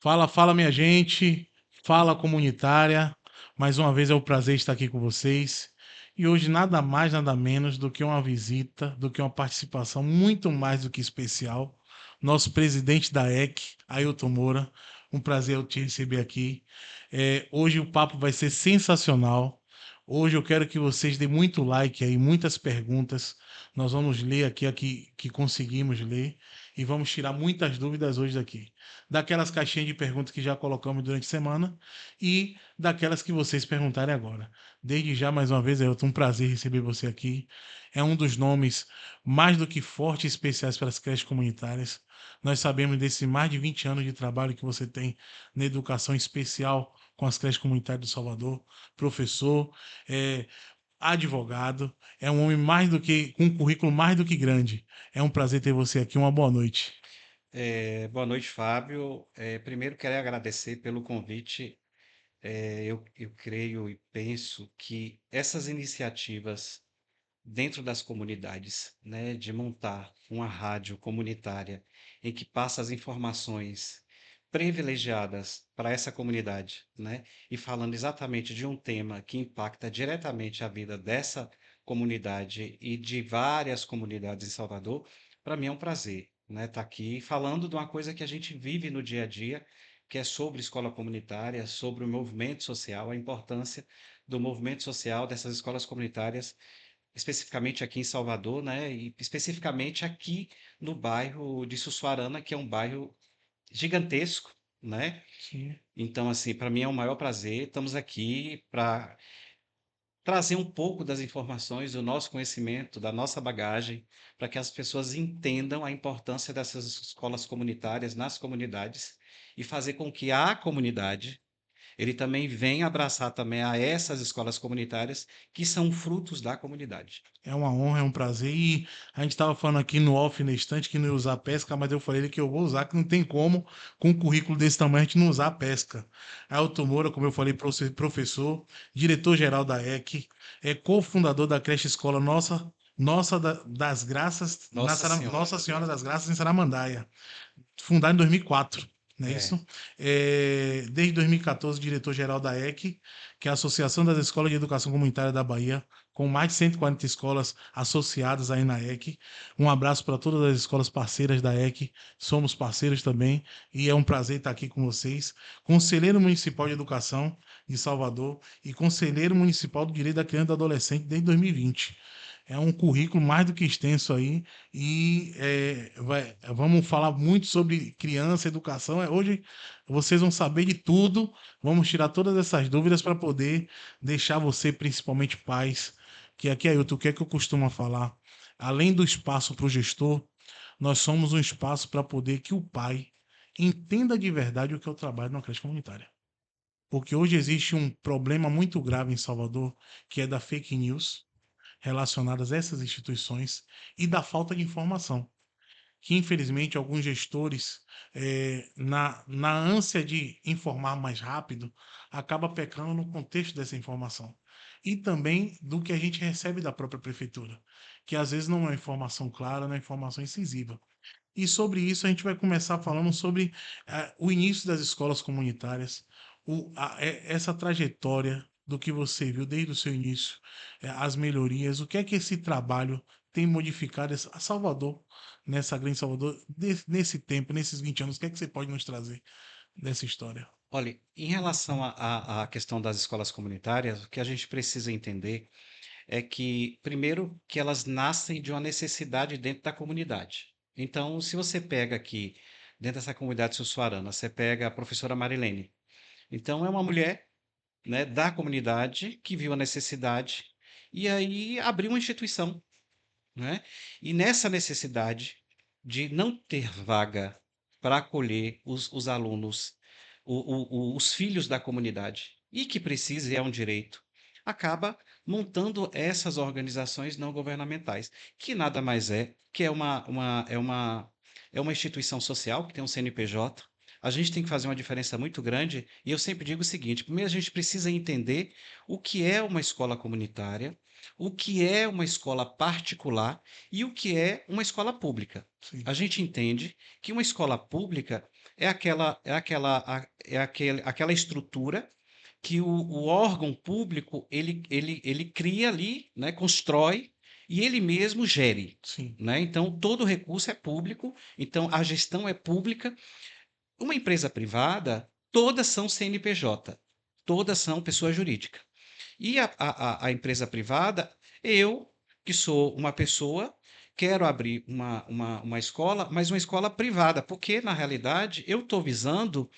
Fala, fala, minha gente. Fala, comunitária. Mais uma vez é um prazer estar aqui com vocês. E hoje nada mais, nada menos do que uma visita, do que uma participação muito mais do que especial. Nosso presidente da EC, Ailton Moura. Um prazer eu te receber aqui. Hoje o papo vai ser sensacional. Hoje eu quero que vocês deem muito like aí, muitas perguntas. Nós vamos ler aqui que conseguimos ler e vamos tirar muitas dúvidas hoje daqui daquelas caixinhas de perguntas que já colocamos durante a semana e daquelas que vocês perguntarem agora. Desde já, mais uma vez, é um prazer receber você aqui. É um dos nomes mais do que fortes e especiais para as creches comunitárias. Nós sabemos desse mais de 20 anos de trabalho que você tem na educação especial com as creches comunitárias do Salvador, professor, é, advogado, é um homem mais do que, com um currículo mais do que grande. É um prazer ter você aqui. Uma boa noite. Boa noite, Fábio. Primeiro, quero agradecer pelo convite. Eu creio e penso que essas iniciativas dentro das comunidades, né, de montar uma rádio comunitária em que passa as informações privilegiadas para essa comunidade, né, e falando exatamente de um tema que impacta diretamente a vida dessa comunidade e de várias comunidades em Salvador, para mim é um prazer, né, estar aqui falando de uma coisa que a gente vive no dia a dia, que é sobre escola comunitária, sobre o movimento social, a importância do movimento social dessas escolas comunitárias especificamente aqui em Salvador, né? E especificamente aqui no bairro de Sussuarana, que é um bairro gigantesco, né? Sim. Então, assim, para mim é um maior prazer. Estamos aqui para trazer um pouco das informações, do nosso conhecimento, da nossa bagagem, para que as pessoas entendam a importância dessas escolas comunitárias nas comunidades e fazer com que a comunidade ele também vem abraçar também a essas escolas comunitárias que são frutos da comunidade. É uma honra, é um prazer. E a gente estava falando aqui no off na estante que não ia usar a pesca, mas eu falei que eu vou usar, que não tem como, com um currículo desse tamanho, a gente não usar a pesca. Ailton Moura, como eu falei, professor, diretor-geral da EC, é cofundador da creche escola das Graças, Nossa Senhora. Nossa Senhora das Graças em Saramandaia, fundada em 2004, não é É, isso? Desde 2014, diretor-geral da EC, que é a Associação das Escolas de Educação Comunitária da Bahia, com mais de 140 escolas associadas aí na EC. Um abraço para todas as escolas parceiras da EC, somos parceiros também, e é um prazer estar aqui com vocês. Conselheiro Municipal de Educação de Salvador e Conselheiro Municipal do Direito da Criança e do Adolescente desde 2020. É um currículo mais do que extenso aí e vamos falar muito sobre criança, educação. Hoje vocês vão saber de tudo, vamos tirar todas essas dúvidas para poder deixar você, principalmente pais, que aqui, Ailton, o que é que eu costumo falar? Além do espaço para o gestor, nós somos um espaço para poder que o pai entenda de verdade o que é o trabalho numa creche comunitária. Porque hoje existe um problema muito grave em Salvador, que é da fake news relacionadas a essas instituições e da falta de informação, que infelizmente alguns gestores, na ânsia de informar mais rápido, acaba pecando no contexto dessa informação. E também do que a gente recebe da própria prefeitura, que às vezes não é informação clara, não é informação incisiva. E sobre isso a gente vai começar falando sobre o início das escolas comunitárias, essa trajetória do que você viu desde o seu início, as melhorias, o que é que esse trabalho tem modificado a Salvador, nessa grande Salvador, nesse tempo, nesses 20 anos, o que é que você pode nos trazer dessa história? olha, em relação à questão das escolas comunitárias, o que a gente precisa entender é que, primeiro, que elas nascem de uma necessidade dentro da comunidade. Então, se você pega aqui, dentro dessa comunidade sussuarana, você pega a professora Marilene. Então, é uma mulher, né, da comunidade que viu a necessidade e aí abriu uma instituição, né? E nessa necessidade de não ter vaga para acolher os alunos, os filhos da comunidade, e que precisa, e é um direito, acaba montando essas organizações não governamentais, que nada mais é que é uma instituição social que tem um CNPJ. A gente tem que fazer uma diferença muito grande, e eu sempre digo o seguinte: primeiro a gente precisa entender o que é uma escola comunitária, o que é uma escola particular e o que é uma escola pública. Sim, A gente entende que uma escola pública aquela estrutura que o órgão público ele cria ali, né, constrói e ele mesmo gere, Sim, né? Então todo recurso é público, então a gestão é pública. Uma empresa privada, todas são CNPJ, todas são pessoa jurídica. E a empresa privada, eu, que sou uma pessoa, quero abrir uma escola, mas uma escola privada, porque, na realidade, eu estou visando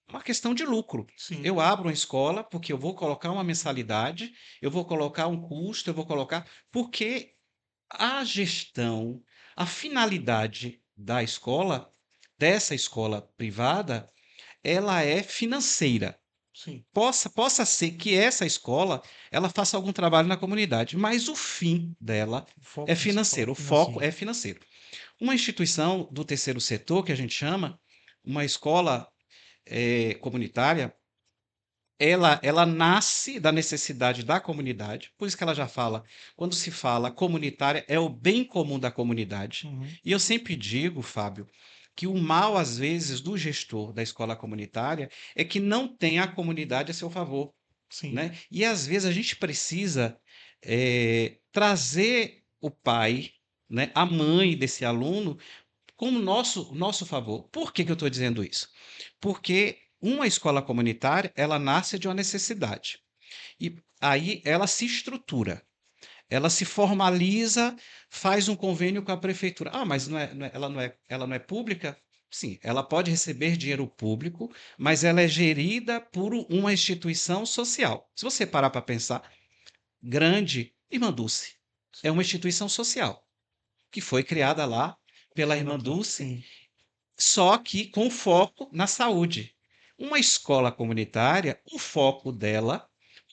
uma questão de lucro. sim, Eu abro uma escola porque eu vou colocar uma mensalidade, eu vou colocar um custo, eu vou colocar. Porque a gestão, a finalidade da escola, dessa escola privada, ela é financeira. sim. Possa ser que essa escola ela faça algum trabalho na comunidade, mas o fim dela O foco é principal é financeiro, o foco financeiro. é financeiro. Uma instituição do terceiro setor, que a gente chama, uma escola comunitária, ela nasce da necessidade da comunidade, por isso que ela já fala, quando se fala comunitária, é o bem comum da comunidade. Uhum, E eu sempre digo, Fábio, que o mal, às vezes, do gestor da escola comunitária é que não tem a comunidade a seu favor, sim, né? E às vezes a gente precisa trazer o pai, né, a mãe desse aluno como nosso favor. Por que que eu estou dizendo isso? Porque uma escola comunitária, ela nasce de uma necessidade. E aí ela se estrutura, ela se formaliza, faz um convênio com a prefeitura. Ah, mas ela não é pública? Sim, ela pode receber dinheiro público, mas ela é gerida por uma instituição social. Se você parar para pensar, Grande Irmã Dulce é uma instituição social que foi criada lá pela Irmã Dulce, sim. só que com foco na saúde. Uma escola comunitária, o foco dela,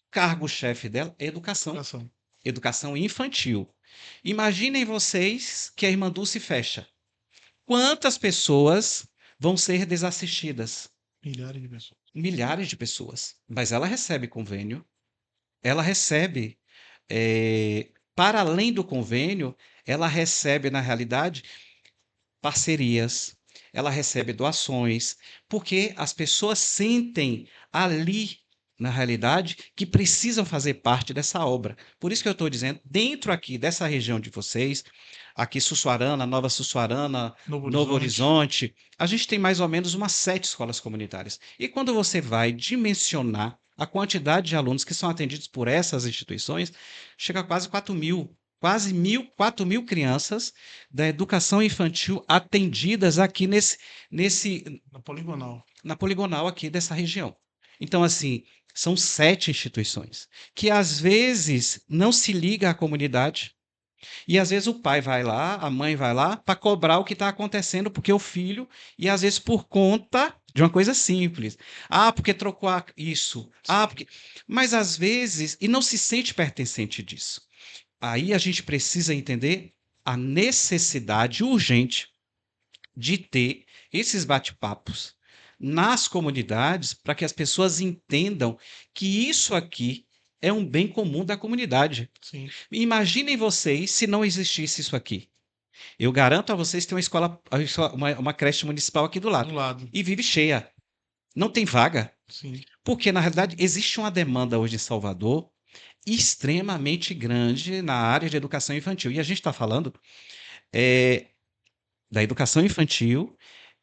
o cargo-chefe dela é educação, Educação. educação infantil. Imaginem vocês que a Irmã Dulce fecha. Quantas pessoas vão ser desassistidas? Milhares de pessoas. Milhares de pessoas. Mas ela recebe convênio, ela recebe, para além do convênio, ela recebe, na realidade, parcerias, ela recebe doações, porque as pessoas sentem ali, na realidade, que precisam fazer parte dessa obra. Por isso que eu estou dizendo, dentro aqui dessa região de vocês, aqui Sussuarana, Nova Sussuarana, Novo Novo Horizonte. Horizonte, a gente tem mais ou menos umas 7 escolas comunitárias. E quando você vai dimensionar a quantidade de alunos que são atendidos por essas instituições, chega a quase 4.000. Quase 4.000 crianças da educação infantil atendidas aqui Na Poligonal. na poligonal aqui dessa região. Então, assim, são 7 instituições que às vezes não se liga à comunidade e às vezes o pai vai lá, a mãe vai lá para cobrar o que está acontecendo porque o filho e às vezes por conta de uma coisa simples. Ah, porque trocou isso. Ah, Sim, porque. Mas às vezes e não se sente pertencente disso. Aí a gente precisa entender a necessidade urgente de ter esses bate-papos nas comunidades para que as pessoas entendam que isso aqui é um bem comum da comunidade. sim. Imaginem vocês se não existisse isso aqui. Eu garanto a vocês que tem uma creche municipal aqui do Do lado lado. e vive cheia. Não tem vaga, Sim, porque na realidade existe uma demanda hoje em Salvador extremamente grande na área de educação infantil. E a gente está falando eh, da educação infantil.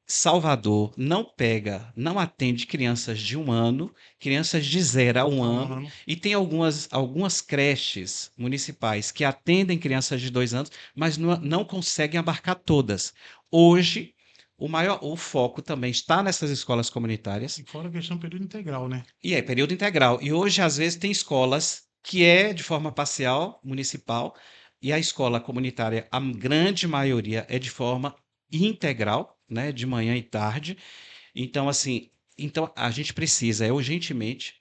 Salvador não atende crianças de 1 ano, crianças de 0 a 1 ano, ano. e tem algumas creches municipais que atendem crianças de 2 anos, mas não conseguem abarcar todas. Hoje, o foco também está nessas escolas comunitárias, E fora a questão do período integral, né? e é período integral. E hoje, às vezes, tem escolas que é de forma parcial, municipal, e a escola comunitária, a grande maioria, é de forma integral, né, de manhã e tarde. Então, assim, então a gente precisa, urgentemente,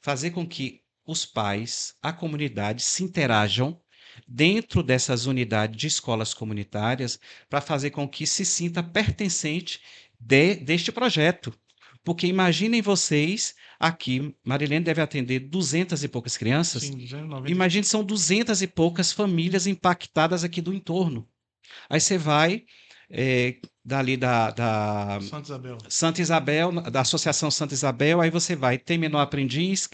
fazer com que os pais, a comunidade, se interajam dentro dessas unidades de escolas comunitárias para fazer com que se sinta pertencente deste projeto. Porque imaginem vocês, aqui, Marilene deve atender 200 e poucas crianças. Sim, 290 e Imagine, pouco. são 200 e poucas famílias impactadas aqui do entorno. Aí você vai, dali da Santa Isabel. Santa Isabel, da Associação Santa Isabel, aí você vai, tem Menor Aprendiz,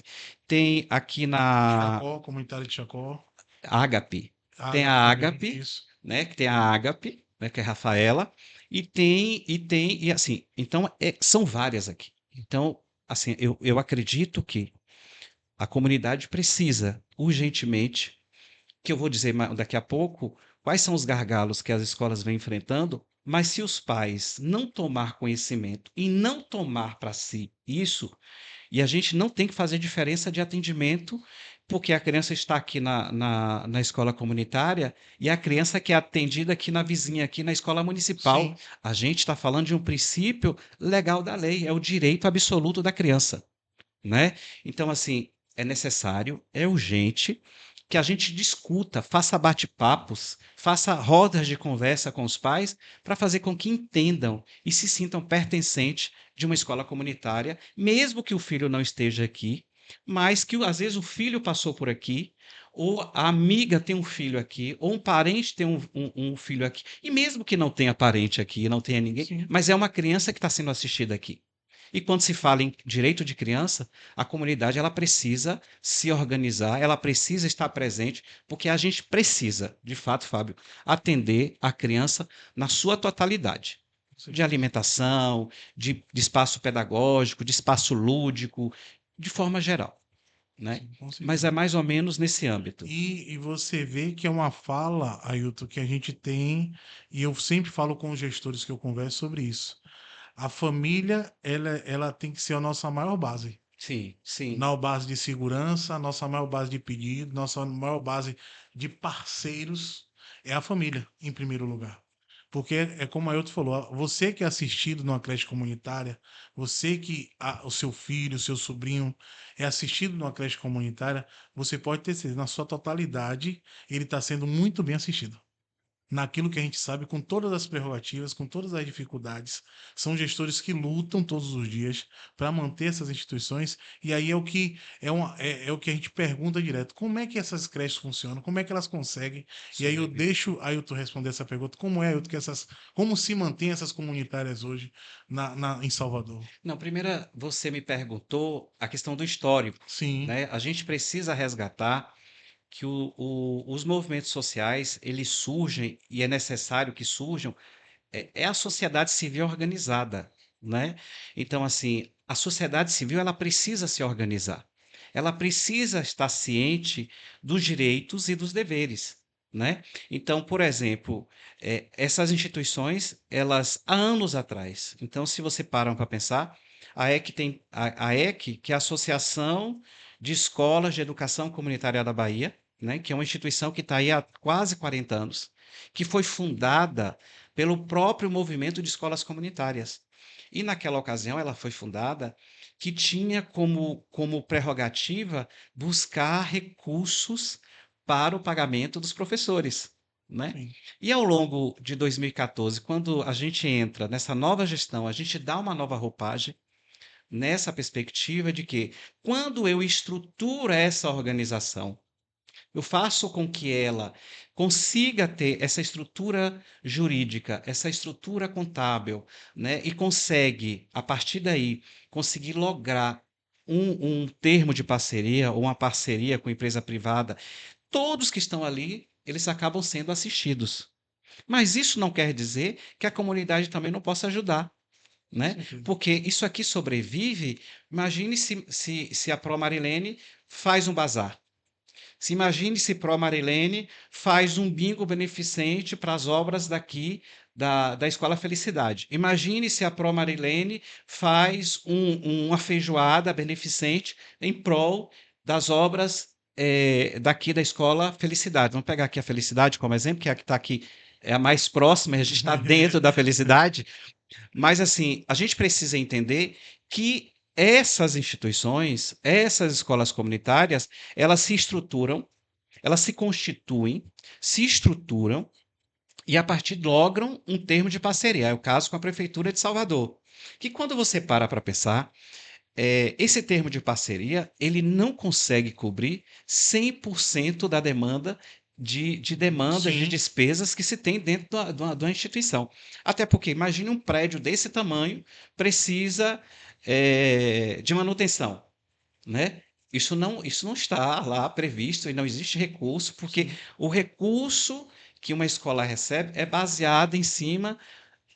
tem aqui na Chacó, comunitário de Chacó. Ágape, tem a Ágape também, Ágape, isso. né, que tem a Ágape, né, que é a Rafaela, e assim, então são várias aqui. Então, assim, eu acredito que a comunidade precisa urgentemente, que eu vou dizer daqui a pouco, quais são os gargalos que as escolas vêm enfrentando, mas se os pais não tomar conhecimento e não tomar para si isso, e a gente não tem que fazer diferença de atendimento, porque a criança está aqui na escola comunitária e a criança que é atendida aqui na vizinha, aqui na escola municipal. Sim, A gente está falando de um princípio legal da lei, é o direito absoluto da criança, né? Então, assim, é necessário, é urgente que a gente discuta, faça bate-papos, faça rodas de conversa com os pais para fazer com que entendam e se sintam pertencentes de uma escola comunitária, mesmo que o filho não esteja aqui, mas que às vezes o filho passou por aqui, ou a amiga tem um filho aqui, ou um parente tem um filho aqui, e mesmo que não tenha parente aqui, não tenha ninguém, sim. mas é uma criança que está sendo assistida aqui. E quando se fala em direito de criança, a comunidade ela precisa se organizar, ela precisa estar presente, porque a gente precisa, de fato, Fábio, atender a criança na sua totalidade, Com de certeza. alimentação, de espaço pedagógico, de espaço lúdico, de forma geral, né? Sim, com Mas é certeza. mais ou menos nesse âmbito. E você vê que é uma fala, Ailton, que a gente tem, e eu sempre falo com os gestores que eu converso sobre isso. A família, ela tem que ser a nossa maior base. Sim, sim, Maior base de segurança, nossa maior base de pedido, nossa maior base de parceiros é a família, em primeiro lugar. Porque é como a Ailton falou, você que é assistido numa creche comunitária, você que o seu filho, o seu sobrinho é assistido numa creche comunitária, você pode ter certeza, na sua totalidade, ele está sendo muito bem assistido naquilo que a gente sabe, com todas as prerrogativas, com todas as dificuldades. São gestores que lutam todos os dias para manter essas instituições, e aí é o que a gente pergunta direto: como é que essas creches funcionam? Como é que elas conseguem? E aí eu sobrevive. deixo Ailton responder essa pergunta: como é, Ailton, como se mantém essas comunitárias hoje em Salvador? Não, primeiro você me perguntou a questão do histórico, Sim, né? A gente precisa resgatar que os movimentos sociais eles surgem e é necessário que surjam é a sociedade civil organizada, né? Então assim a sociedade civil ela precisa se organizar, ela precisa estar ciente dos direitos e dos deveres, né? Então por exemplo essas instituições elas há anos atrás, então se você param para pensar a EC tem a EC que é a Associação de Escolas de Educação Comunitária da Bahia, né, que é uma instituição que está aí há quase 40 anos, que foi fundada pelo próprio movimento de escolas comunitárias. E naquela ocasião ela foi fundada que tinha como prerrogativa buscar recursos para o pagamento dos professores, né? sim. E ao longo de 2014, quando a gente entra nessa nova gestão, a gente dá uma nova roupagem nessa perspectiva de que quando eu estruturo essa organização eu faço com que ela consiga ter essa estrutura jurídica, essa estrutura contábil, né? E consegue, a partir daí, conseguir lograr um termo de parceria ou uma parceria com empresa privada. Todos que estão ali, eles acabam sendo assistidos. Mas isso não quer dizer que a comunidade também não possa ajudar, Com né? certeza. Porque isso aqui sobrevive. Imagine se a Pro Marilene faz um bazar. Se imagine se Pro Marilene faz um bingo beneficente para as obras daqui da Escola Felicidade. Imagine se a Pro Marilene faz uma feijoada beneficente em prol das obras daqui da Escola Felicidade. Vamos pegar aqui a Felicidade como exemplo, que é a que está aqui, é a mais próxima, a gente está dentro da Felicidade. Mas assim, a gente precisa entender que essas instituições, essas escolas comunitárias, elas se estruturam, elas se constituem, se estruturam e a partir logram um termo de parceria. É o caso com a Prefeitura de Salvador. Que quando você para pensar, esse termo de parceria, ele não consegue cobrir 100% da demanda de demandas, de Sim, despesas que se tem dentro da instituição. Até porque, imagine um prédio desse tamanho precisa de manutenção, né? Isso não está lá previsto e não existe recurso, porque sim, o recurso que uma escola recebe é baseado em cima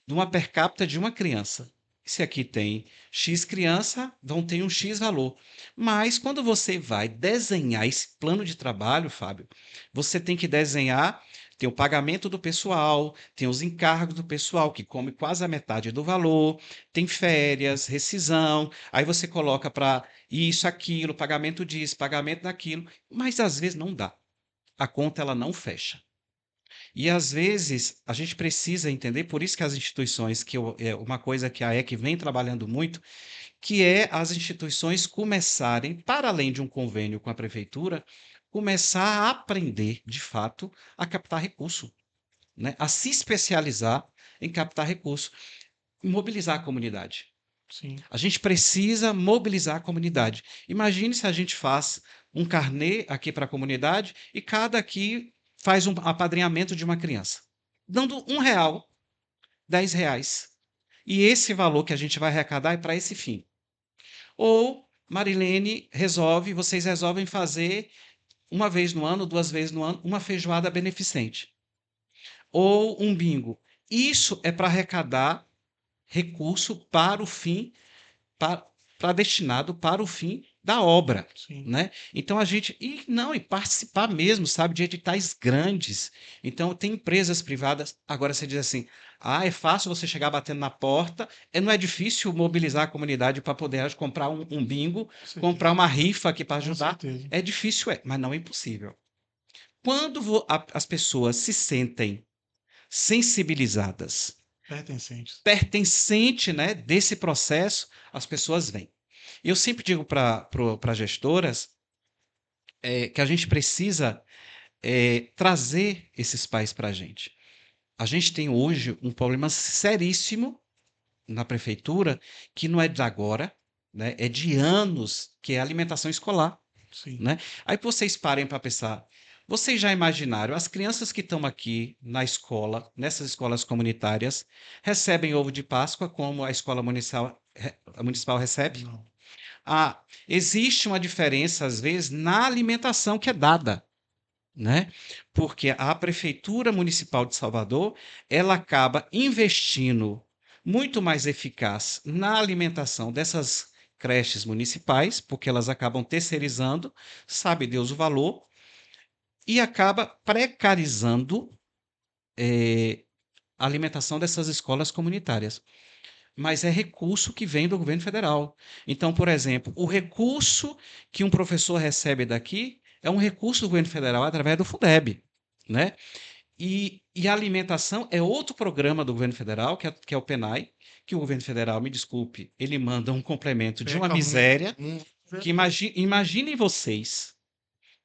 de uma per capita de uma criança. Se aqui tem X criança, vão ter um X valor. Mas quando você vai desenhar esse plano de trabalho, Fábio, você tem que desenhar, tem o pagamento do pessoal, tem os encargos do pessoal, que come quase a metade do valor, tem férias, rescisão, aí você coloca para isso, aquilo, pagamento disso, pagamento daquilo, mas às vezes não dá. A conta ela não fecha. E às vezes a gente precisa entender, por isso que as instituições, é uma coisa que a EC vem trabalhando muito, que é as instituições começarem, para além de um convênio com a prefeitura, começar a aprender, de fato, a captar recurso, né? A se especializar em captar recurso, mobilizar a comunidade. sim. A gente precisa mobilizar a comunidade. Imagine se a gente faz um carnê aqui para a comunidade e cada aqui faz um apadrinhamento de uma criança, dando R$ 1, R$ 10. E esse valor que a gente vai arrecadar é para esse fim. Ou Marilene vocês resolvem fazer uma vez no ano, 2 vezes no ano, uma feijoada beneficente. Ou um bingo. Isso é para arrecadar recurso para o fim para destinado para o fim da obra, Sim, né? Então a gente e participar mesmo, sabe, de editais grandes. Então tem empresas privadas. Agora você diz assim: "Ah, é fácil você chegar batendo na porta, não é difícil mobilizar a comunidade para poder comprar um bingo, com comprar certeza. uma rifa aqui para Com ajudar". certeza. É difícil, mas não é impossível. Quando as pessoas se sentem sensibilizadas, Pertencentes. pertencente, né, desse processo, as pessoas vêm. Eu sempre digo para gestoras que a gente precisa trazer esses pais para a gente. A gente tem hoje um problema seríssimo na prefeitura que não é de agora, né, é de anos, que é a alimentação escolar. Sim. Né? Aí vocês parem para pensar. Vocês já imaginaram, as crianças que estão aqui na escola, nessas escolas comunitárias, recebem ovo de Páscoa como a escola municipal recebe? Não. Ah, existe uma diferença, às vezes, na alimentação que é dada, né? Porque a Prefeitura Municipal de Salvador, ela acaba investindo muito mais eficaz na alimentação dessas creches municipais, porque elas acabam terceirizando, sabe Deus o valor, e acaba precarizando a alimentação dessas escolas comunitárias. Mas é recurso que vem do governo federal. Então, por exemplo, o recurso que um professor recebe daqui é um recurso do governo federal através do Fundeb, né? E a alimentação é outro programa do governo federal, que é o PENAI, que o governo federal, me desculpe, ele manda um complemento de uma Peca miséria, que muito. imaginem vocês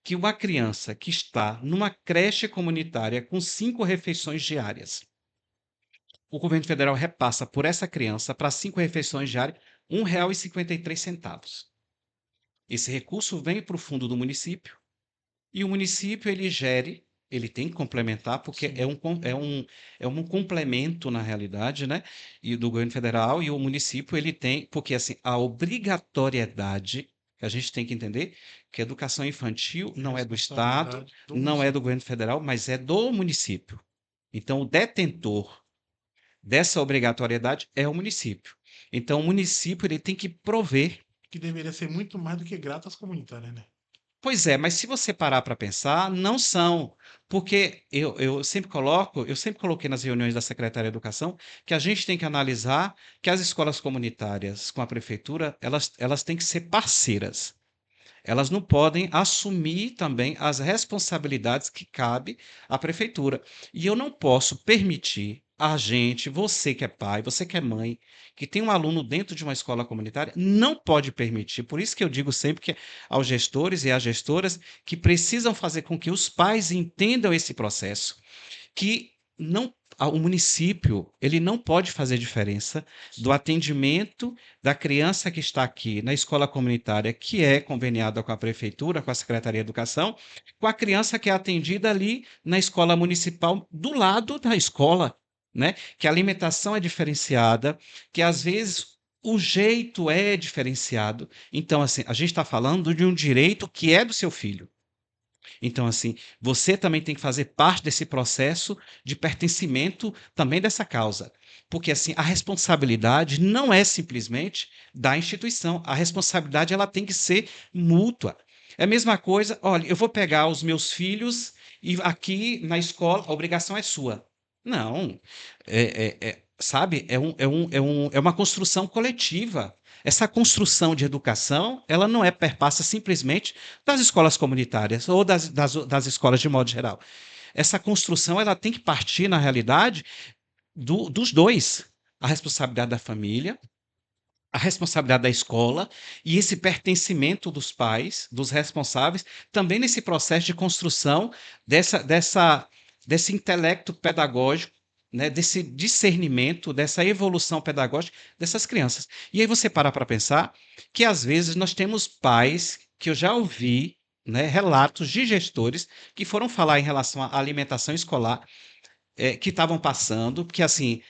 que uma criança que está numa creche comunitária com 5 refeições diárias, o governo federal repassa por essa criança para 5 refeições diárias R$ 1,53. Esse recurso vem para o fundo do município e o município ele tem que complementar, porque Sim. é um complemento na realidade, né? E do governo federal e o município ele tem, porque assim, a obrigatoriedade que a gente tem que entender que a educação infantil não é do Estado, Responsabilidade do não é do município. governo federal, mas é do município. Então, o detentor dessa obrigatoriedade é o município. Então, o município ele tem que prover. Que deveria ser muito mais do que grato às comunitárias, né? Pois é, mas se você parar para pensar, não são. Porque eu sempre coloquei nas reuniões da Secretaria de Educação que a gente tem que analisar que as escolas comunitárias com a prefeitura, elas têm que ser parceiras. Elas não podem assumir também as responsabilidades que cabe à prefeitura. E eu não posso permitir a gente, você que é pai, você que é mãe, que tem um aluno dentro de uma escola comunitária, não pode permitir. Por isso que eu digo sempre que aos gestores e às gestoras que precisam fazer com que os pais entendam esse processo, que não o município, ele não pode fazer diferença do atendimento da criança que está aqui na escola comunitária, que é conveniada com a prefeitura, com a Secretaria de Educação, com a criança que é atendida ali na escola municipal, do lado da escola, né? Que a alimentação é diferenciada, que às vezes o jeito é diferenciado. Então, assim, a gente está falando de um direito que é do seu filho. Então, assim, você também tem que fazer parte desse processo de pertencimento também dessa causa. Porque, assim, a responsabilidade não é simplesmente da instituição. A responsabilidade ela tem que ser mútua. É a mesma coisa, olha, eu vou pegar os meus filhos e aqui na escola a obrigação é sua. Não, sabe, é uma construção coletiva. Essa construção de educação, ela não perpassa simplesmente das escolas comunitárias ou das escolas de modo geral. Essa construção ela tem que partir, na realidade, dos dois. A responsabilidade da família, a responsabilidade da escola e esse pertencimento dos pais, dos responsáveis, também nesse processo de construção desse intelecto pedagógico, né, desse discernimento, dessa evolução pedagógica dessas crianças. E aí você para pensar que às vezes nós temos pais que eu já ouvi, né, relatos de gestores que foram falar em relação à alimentação escolar, que estavam passando, porque assim,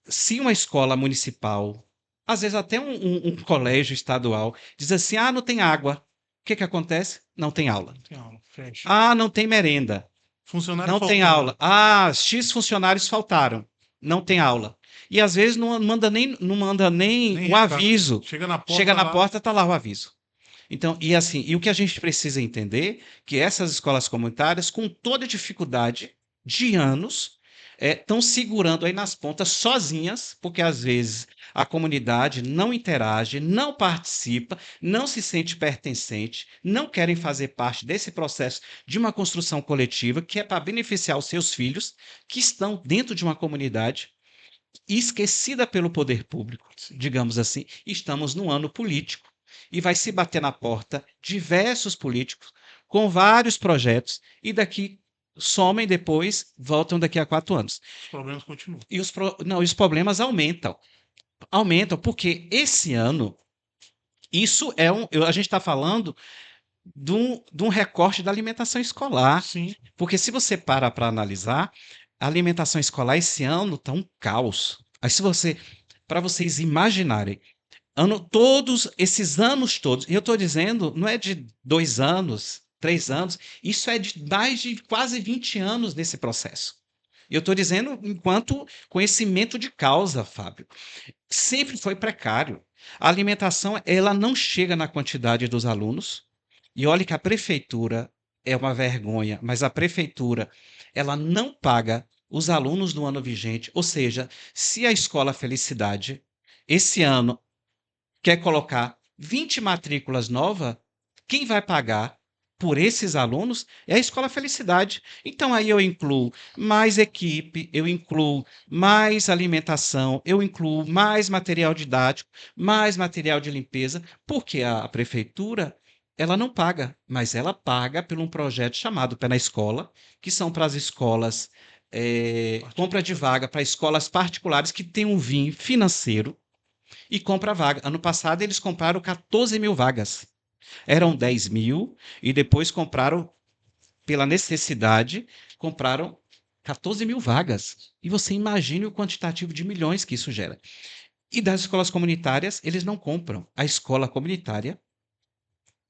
se uma escola municipal, às vezes até um colégio estadual, diz assim: ah, não tem água. O que que acontece? Não tem aula. Não tem aula, fecha. Ah, não tem merenda. Funcionário Não tem faltando. aula. Ah, X funcionários faltaram. Não tem aula. E às vezes não manda nem Nem um recado. aviso. Chega na Chega porta na lá. porta, tá lá o aviso. Então, e assim, e o que a gente precisa entender que essas escolas comunitárias, com toda dificuldade de anos, estão segurando aí nas pontas sozinhas, porque às vezes a comunidade não interage, não participa, não se sente pertencente, não querem fazer parte desse processo de uma construção coletiva que é para beneficiar os seus filhos, que estão dentro de uma comunidade esquecida pelo poder público, Sim. digamos assim. Estamos num ano político e vai se bater na porta diversos políticos com vários projetos e daqui somem depois, voltam daqui a 4 anos. Os problemas continuam. Não, os problemas aumentam. Aumentam, porque esse ano, isso a gente está falando de um recorte da alimentação escolar. Sim. Porque se você para analisar, a alimentação escolar esse ano está um caos. Aí se você, para vocês imaginarem, todos esses anos todos, e eu estou dizendo, não é de 2 anos, 3 anos, isso é de mais de quase 20 anos desse processo. E eu estou dizendo enquanto conhecimento de causa, Fábio. Sempre foi precário. A alimentação, ela não chega na quantidade dos alunos. E olha que a prefeitura é uma vergonha, mas a prefeitura, ela não paga os alunos do ano vigente. Ou seja, se a Escola Felicidade, esse ano, quer colocar 20 matrículas novas, quem vai pagar por esses alunos é a Escola Felicidade. Então aí eu incluo mais equipe, eu incluo mais alimentação, eu incluo mais material didático, mais material de limpeza, porque a prefeitura ela não paga, mas ela paga por um projeto chamado Pé na Escola, que são para as escolas, compra de vaga para escolas particulares que têm um vinho financeiro e compra vaga. Ano passado eles compraram 14 mil vagas. Eram 10 mil e depois compraram, pela necessidade, compraram 14 mil vagas. E você imagine o quantitativo de milhões que isso gera. E das escolas comunitárias, eles não compram. A escola comunitária,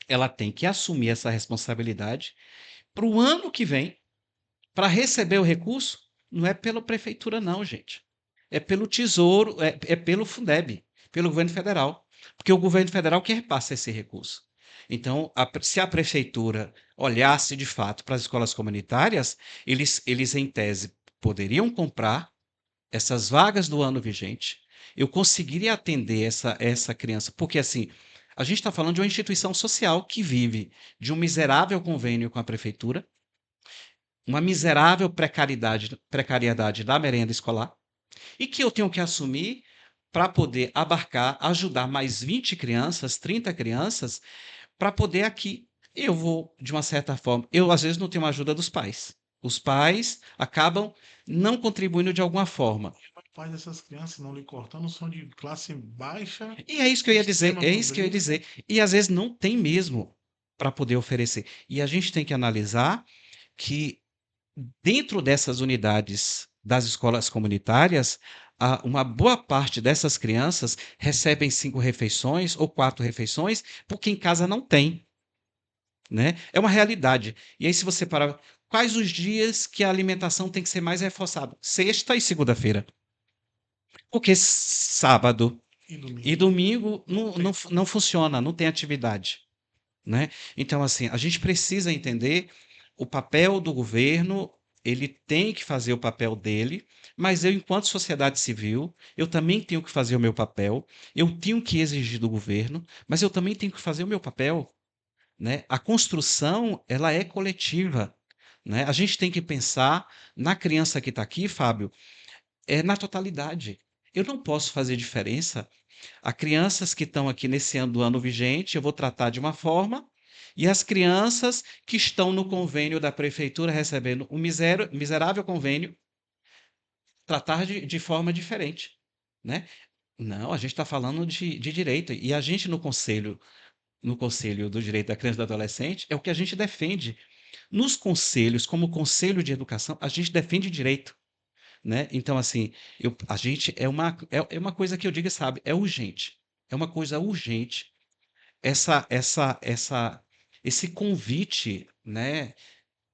ela tem que assumir essa responsabilidade para o ano que vem, para receber o recurso, não é pela prefeitura não, gente. É pelo Tesouro, é pelo Fundeb, pelo governo federal. Porque o governo federal que repassa esse recurso. Então, se a prefeitura olhasse de fato para as escolas comunitárias, eles em tese poderiam comprar essas vagas do ano vigente. Eu conseguiria atender essa criança, porque assim, a gente está falando de uma instituição social que vive de um miserável convênio com a prefeitura, uma miserável precariedade da merenda escolar, e que eu tenho que assumir para poder abarcar, ajudar mais 20 crianças, 30 crianças, para poder aqui. Eu vou, de uma certa forma, eu às vezes não tenho ajuda dos pais. Os pais acabam não contribuindo de alguma forma. Os pais dessas crianças, não lhe cortando, são de classe baixa, E é isso que eu ia dizer, extrema é isso que eu ia pobreza. dizer. E às vezes não tem mesmo para poder oferecer. E a gente tem que analisar que dentro dessas unidades das escolas comunitárias, uma boa parte dessas crianças recebem 5 refeições ou 4 refeições, porque em casa não tem, né? É uma realidade. E aí, se você parar, quais os dias que a alimentação tem que ser mais reforçada? Sexta e segunda-feira. Porque sábado E e domingo, domingo não não, tem. não, não funciona, não tem atividade, né? Então, assim, a gente precisa entender o papel do governo, ele tem que fazer o papel dele, mas eu, enquanto sociedade civil, eu também tenho que fazer o meu papel, eu tenho que exigir do governo, mas eu também tenho que fazer o meu papel, né? A construção, ela é coletiva, né? A gente tem que pensar na criança que está aqui, Fábio, na totalidade. Eu não posso fazer diferença a crianças que estão aqui nesse ano do ano vigente, eu vou tratar de uma forma, e as crianças que estão no convênio da prefeitura recebendo um miserável convênio, tratar de forma diferente, né? Não, a gente está falando de direito, e a gente no Conselho do Direito da Criança e do Adolescente, é o que a gente defende. Nos conselhos, como Conselho de Educação, a gente defende direito, né? Então, assim, a gente é uma coisa que eu digo, sabe, é urgente. É uma coisa urgente esse convite, né,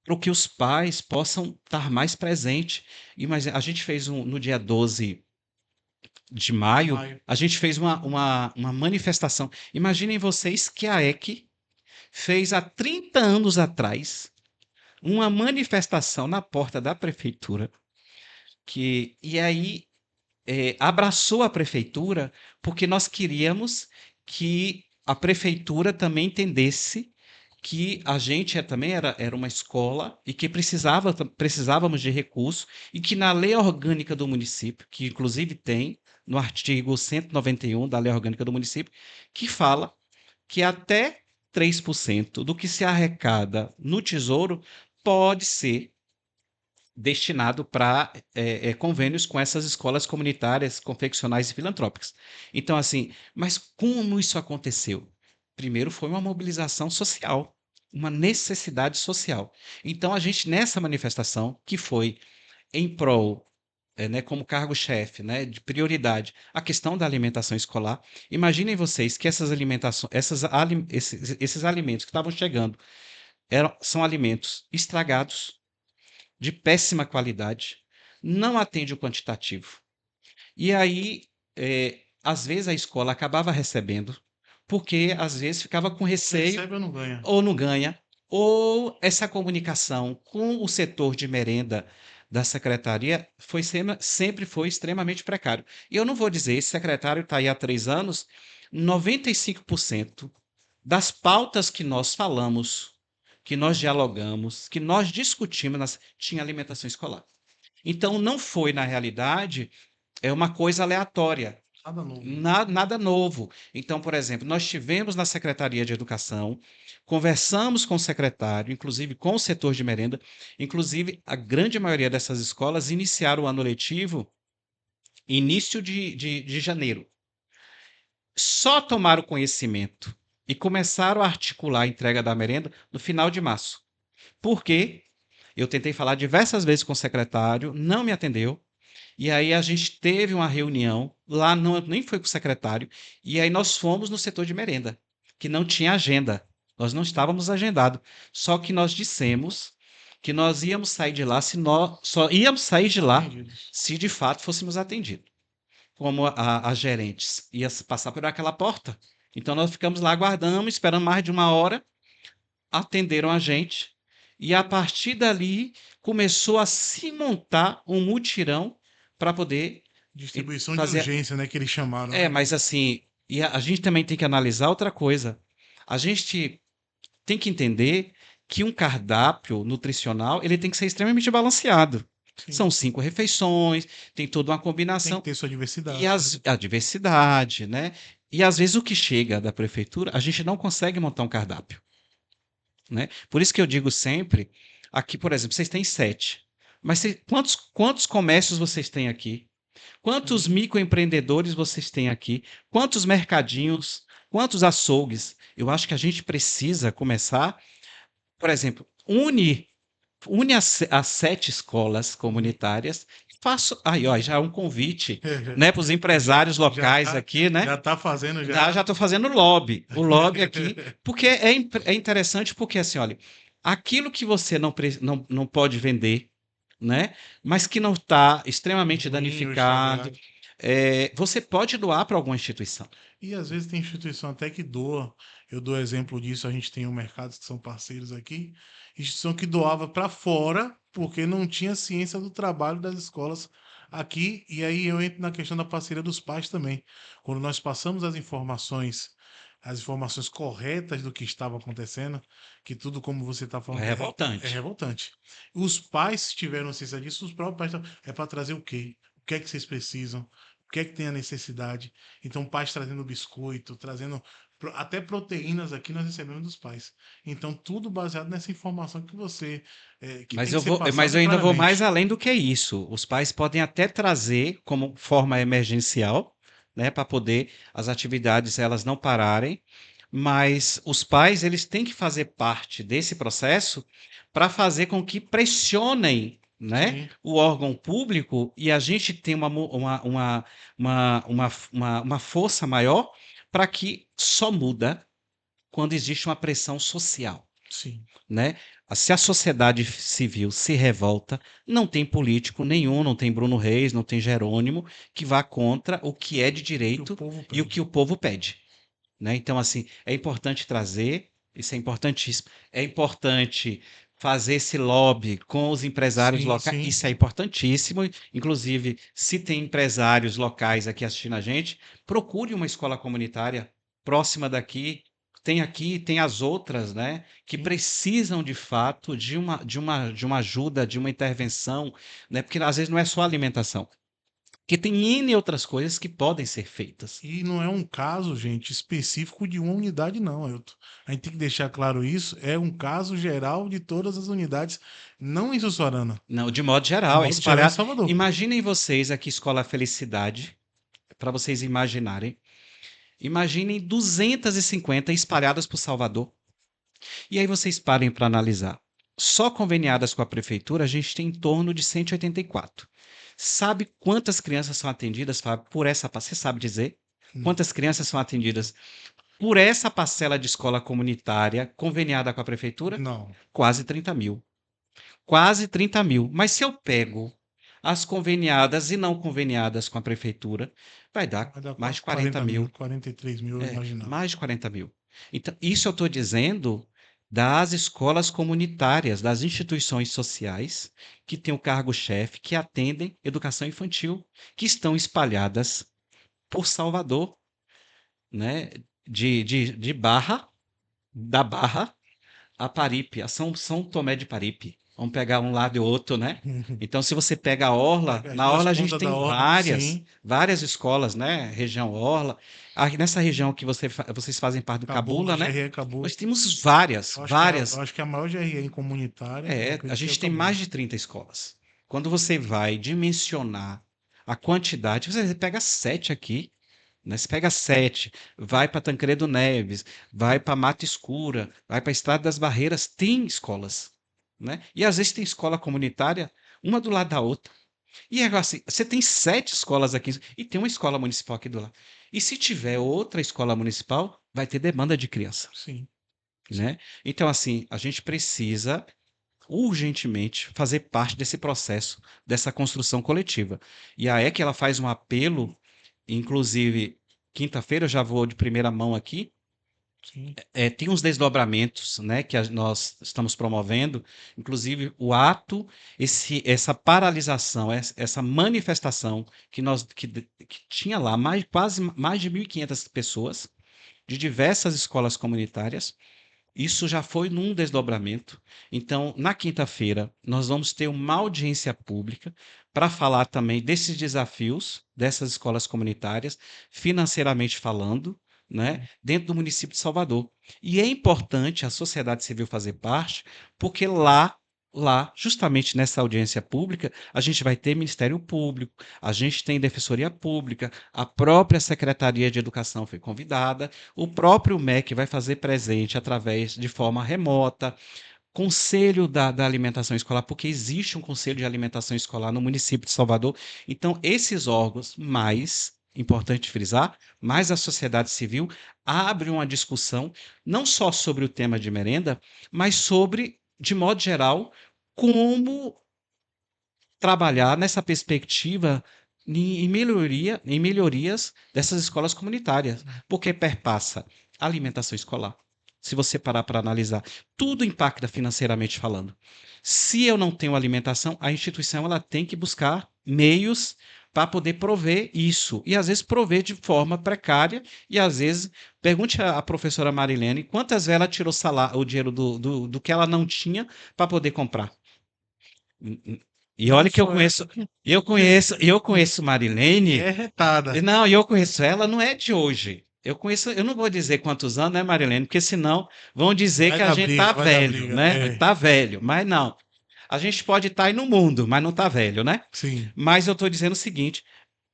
para que os pais possam estar mais presentes. E mas a gente fez no dia 12 de De maio, maio. a gente fez uma manifestação. Imaginem vocês que a EC fez há 30 anos atrás uma manifestação na porta da prefeitura, e aí abraçou a prefeitura, porque nós queríamos que a prefeitura também entendesse que a gente também era uma escola e que precisávamos de recursos e que na lei orgânica do município, que inclusive tem no artigo 191 da lei orgânica do município, que fala que até 3% do que se arrecada no tesouro pode ser destinado para convênios com essas escolas comunitárias, confeccionais e filantrópicas. Então, assim, mas como isso aconteceu? Primeiro foi uma mobilização social, uma necessidade social. Então, a gente, nessa manifestação, que foi em prol, né, como cargo-chefe, né, de prioridade, a questão da alimentação escolar, imaginem vocês que essas alimentações, esses alimentos que estavam chegando são alimentos estragados, de péssima qualidade, não atende o quantitativo. E aí, às vezes a escola acabava recebendo, porque às vezes ficava com receio Recebe ou não ganha? ou não ganha, ou essa comunicação com o setor de merenda da secretaria sempre foi extremamente precário. E eu não vou dizer, esse secretário está aí há 3 anos, 95% das pautas que nós falamos, que nós dialogamos, que nós discutimos, tinha alimentação escolar. Então, não foi, na realidade, uma coisa aleatória, Nada novo. nada novo. Então, por exemplo, nós tivemos na Secretaria de Educação, conversamos com o secretário, inclusive com o setor de merenda, inclusive a grande maioria dessas escolas iniciaram o ano letivo início de janeiro. Só tomaram conhecimento e começaram a articular a entrega da merenda no final de março. Por quê? Eu tentei falar diversas vezes com o secretário, não me atendeu. E aí a gente teve uma reunião, lá não, nem foi com o secretário, e aí nós fomos no setor de merenda, que não tinha agenda. Nós não estávamos agendados. Só que nós dissemos que nós íamos sair de lá se nós só íamos sair de lá Atendidos. se de fato fôssemos atendidos. Como as gerentes ia passar por aquela porta. Então nós ficamos lá aguardando, esperando mais de uma hora, atenderam a gente, e a partir dali começou a se montar um mutirão para poder Distribuição de fazer. urgência, né? Que eles chamaram, né? Mas assim, e a gente também tem que analisar outra coisa. A gente tem que entender que um cardápio nutricional ele tem que ser extremamente balanceado. Sim. São 5 refeições, tem toda uma Tem que combinação ter sua e diversidade. a diversidade, né? E às vezes o que chega da prefeitura, a gente não consegue montar um cardápio, né? Por isso que eu digo sempre, Aqui, por exemplo, vocês têm 7. Mas quantos comércios vocês têm aqui? Quantos Sim. microempreendedores vocês têm aqui? Quantos mercadinhos? Quantos açougues? Eu acho que a gente precisa começar, por exemplo, une as 7 escolas Uhum. comunitárias. Faço, aí, ó, já é um convite, né, para os empresários Já locais tá, aqui, né? já tá fazendo Já já. estou fazendo lobby, o lobby aqui, porque é interessante porque assim, olha, aquilo que você não pode vender, né? Mas que não está extremamente Ruim ou danificado, estragado. você pode doar para alguma instituição. E às vezes tem instituição até que doa. Eu dou exemplo disso, a gente tem um mercados que são parceiros aqui, instituição que doava para fora porque não tinha ciência do trabalho das escolas aqui. E aí eu entro na questão da parceria dos pais também. Quando nós passamos as informações corretas do que estava acontecendo, que tudo como você está É falando é revoltante. revoltante. Os pais tiveram ciência disso, os próprios pais é para trazer o quê? O que é que vocês precisam? O que é que tem a necessidade? Então, pais trazendo biscoito, trazendo até proteínas aqui nós recebemos dos pais. Então, tudo baseado nessa informação que você que tem que ser Mas passada eu ainda vou mais claramente. além do que isso. Os pais podem até trazer como forma emergencial, né, para poder as atividades elas não pararem, mas os pais eles têm que fazer parte desse processo para fazer com que pressionem, né, Sim, o órgão público e a gente tem uma força maior para que só muda quando existe uma pressão social, sim. né? Se a sociedade civil se revolta, não tem político nenhum, não tem Bruno Reis, não tem Jerônimo que vá contra o que é de Que o direito povo e o que pede. o povo pede, né? Então, assim, é importante trazer, isso é importantíssimo. É importante fazer esse lobby com os empresários Sim, locais, sim. isso é importantíssimo. Inclusive, se tem empresários locais aqui assistindo a gente, procure uma escola comunitária próxima daqui. Tem aqui, tem as outras, né, que Sim. precisam de fato de uma ajuda, de uma intervenção, né, porque às vezes não é só alimentação, porque tem N outras coisas que podem ser feitas. E não é um caso, gente, específico de uma unidade, não, Ailton. A gente tem que deixar claro isso. É um caso geral de todas as unidades, não em Sussuarana, Não, de modo de geral, é modo geral em espalhar. Salvador. Imaginem vocês aqui, Escola Felicidade, para vocês imaginarem. Imaginem 250 espalhadas por Salvador. E aí vocês parem para analisar. Só conveniadas com a prefeitura, a gente tem em torno de 184. Sabe quantas crianças são atendidas, Fábio, por essa parcela? Você sabe dizer? Não, Quantas crianças são atendidas por essa parcela de escola comunitária conveniada com a prefeitura? não. Quase 30 mil. Quase 30 mil. Mas se eu pego as conveniadas e não conveniadas com a prefeitura, vai dar Vai dar mais quase de 40 mil, mil. 43 mil, eu É, imaginava. mais de 40 mil. Então, isso eu estou dizendo das escolas comunitárias, das instituições sociais que têm o cargo-chefe, que atendem educação infantil, que estão espalhadas por Salvador, né? De Barra, da Barra a Paripe, a São Tomé de Paripe. Vamos pegar um lado e outro, né? Então, se você pega a Orla, Pega as na duas Orla a gente pontas da tem orla, várias, sim. várias escolas, né? Região Orla. Aqui nessa região que vocês fazem parte do Cabula, Cabula, né? GRE Cabula. Nós temos várias, Eu várias. acho que a maior GRE comunitária, eu A acredito que é o gente tem Cabula. mais de 30 escolas. Quando você vai dimensionar a quantidade, você pega 7 aqui, né? Você pega 7, vai para Tancredo Neves, vai para Mata Escura, vai para Estrada das Barreiras, tem escolas, né? E às vezes tem escola comunitária, uma do lado da outra. E agora assim, você tem 7 escolas aqui e tem uma escola municipal aqui do lado. E se tiver outra escola municipal, vai ter demanda de criança, Sim, sim. né? Então, assim, a gente precisa urgentemente fazer parte desse processo, dessa construção coletiva. E a EC, ela faz um apelo, inclusive, quinta-feira eu já vou de primeira mão aqui, Sim. tem uns desdobramentos, né, que nós estamos promovendo, inclusive o ato, essa paralisação, essa manifestação que tinha lá quase mais de 1.500 pessoas de diversas escolas comunitárias, isso já foi num desdobramento. Então, na quinta-feira, nós vamos ter uma audiência pública para falar também desses desafios dessas escolas comunitárias, financeiramente falando, né, Sim. dentro do município de Salvador. E é importante a sociedade civil fazer parte, porque lá lá, justamente nessa audiência pública, a gente vai ter Ministério Público, a gente tem Defensoria Pública, a própria Secretaria de Educação foi convidada, o próprio MEC vai fazer presente através de forma remota, Conselho da Alimentação Escolar, porque existe um Conselho de Alimentação Escolar no município de Salvador. Então, esses órgãos, mais, importante frisar, mais a sociedade civil, abre uma discussão não só sobre o tema de merenda, mas sobre, de modo geral, como trabalhar nessa perspectiva em melhorias dessas escolas comunitárias, porque perpassa a alimentação escolar. Se você parar para analisar, tudo impacta financeiramente falando. Se eu não tenho alimentação, a instituição ela tem que buscar meios para poder prover isso. E às vezes prover de forma precária, e às vezes, pergunte à professora Marilene quantas vezes ela tirou o dinheiro do que ela não tinha para poder comprar. E Não olha que só essa, eu conheço que Marilene, é retada. não, e eu conheço ela não é de hoje. Eu não vou dizer quantos anos, né, Marilene? Porque senão vão dizer que a gente tá Vai dar velho, briga. né? É, Tá velho, mas não. A gente pode estar aí no mundo, mas não tá velho, né? sim. Mas eu estou dizendo o seguinte: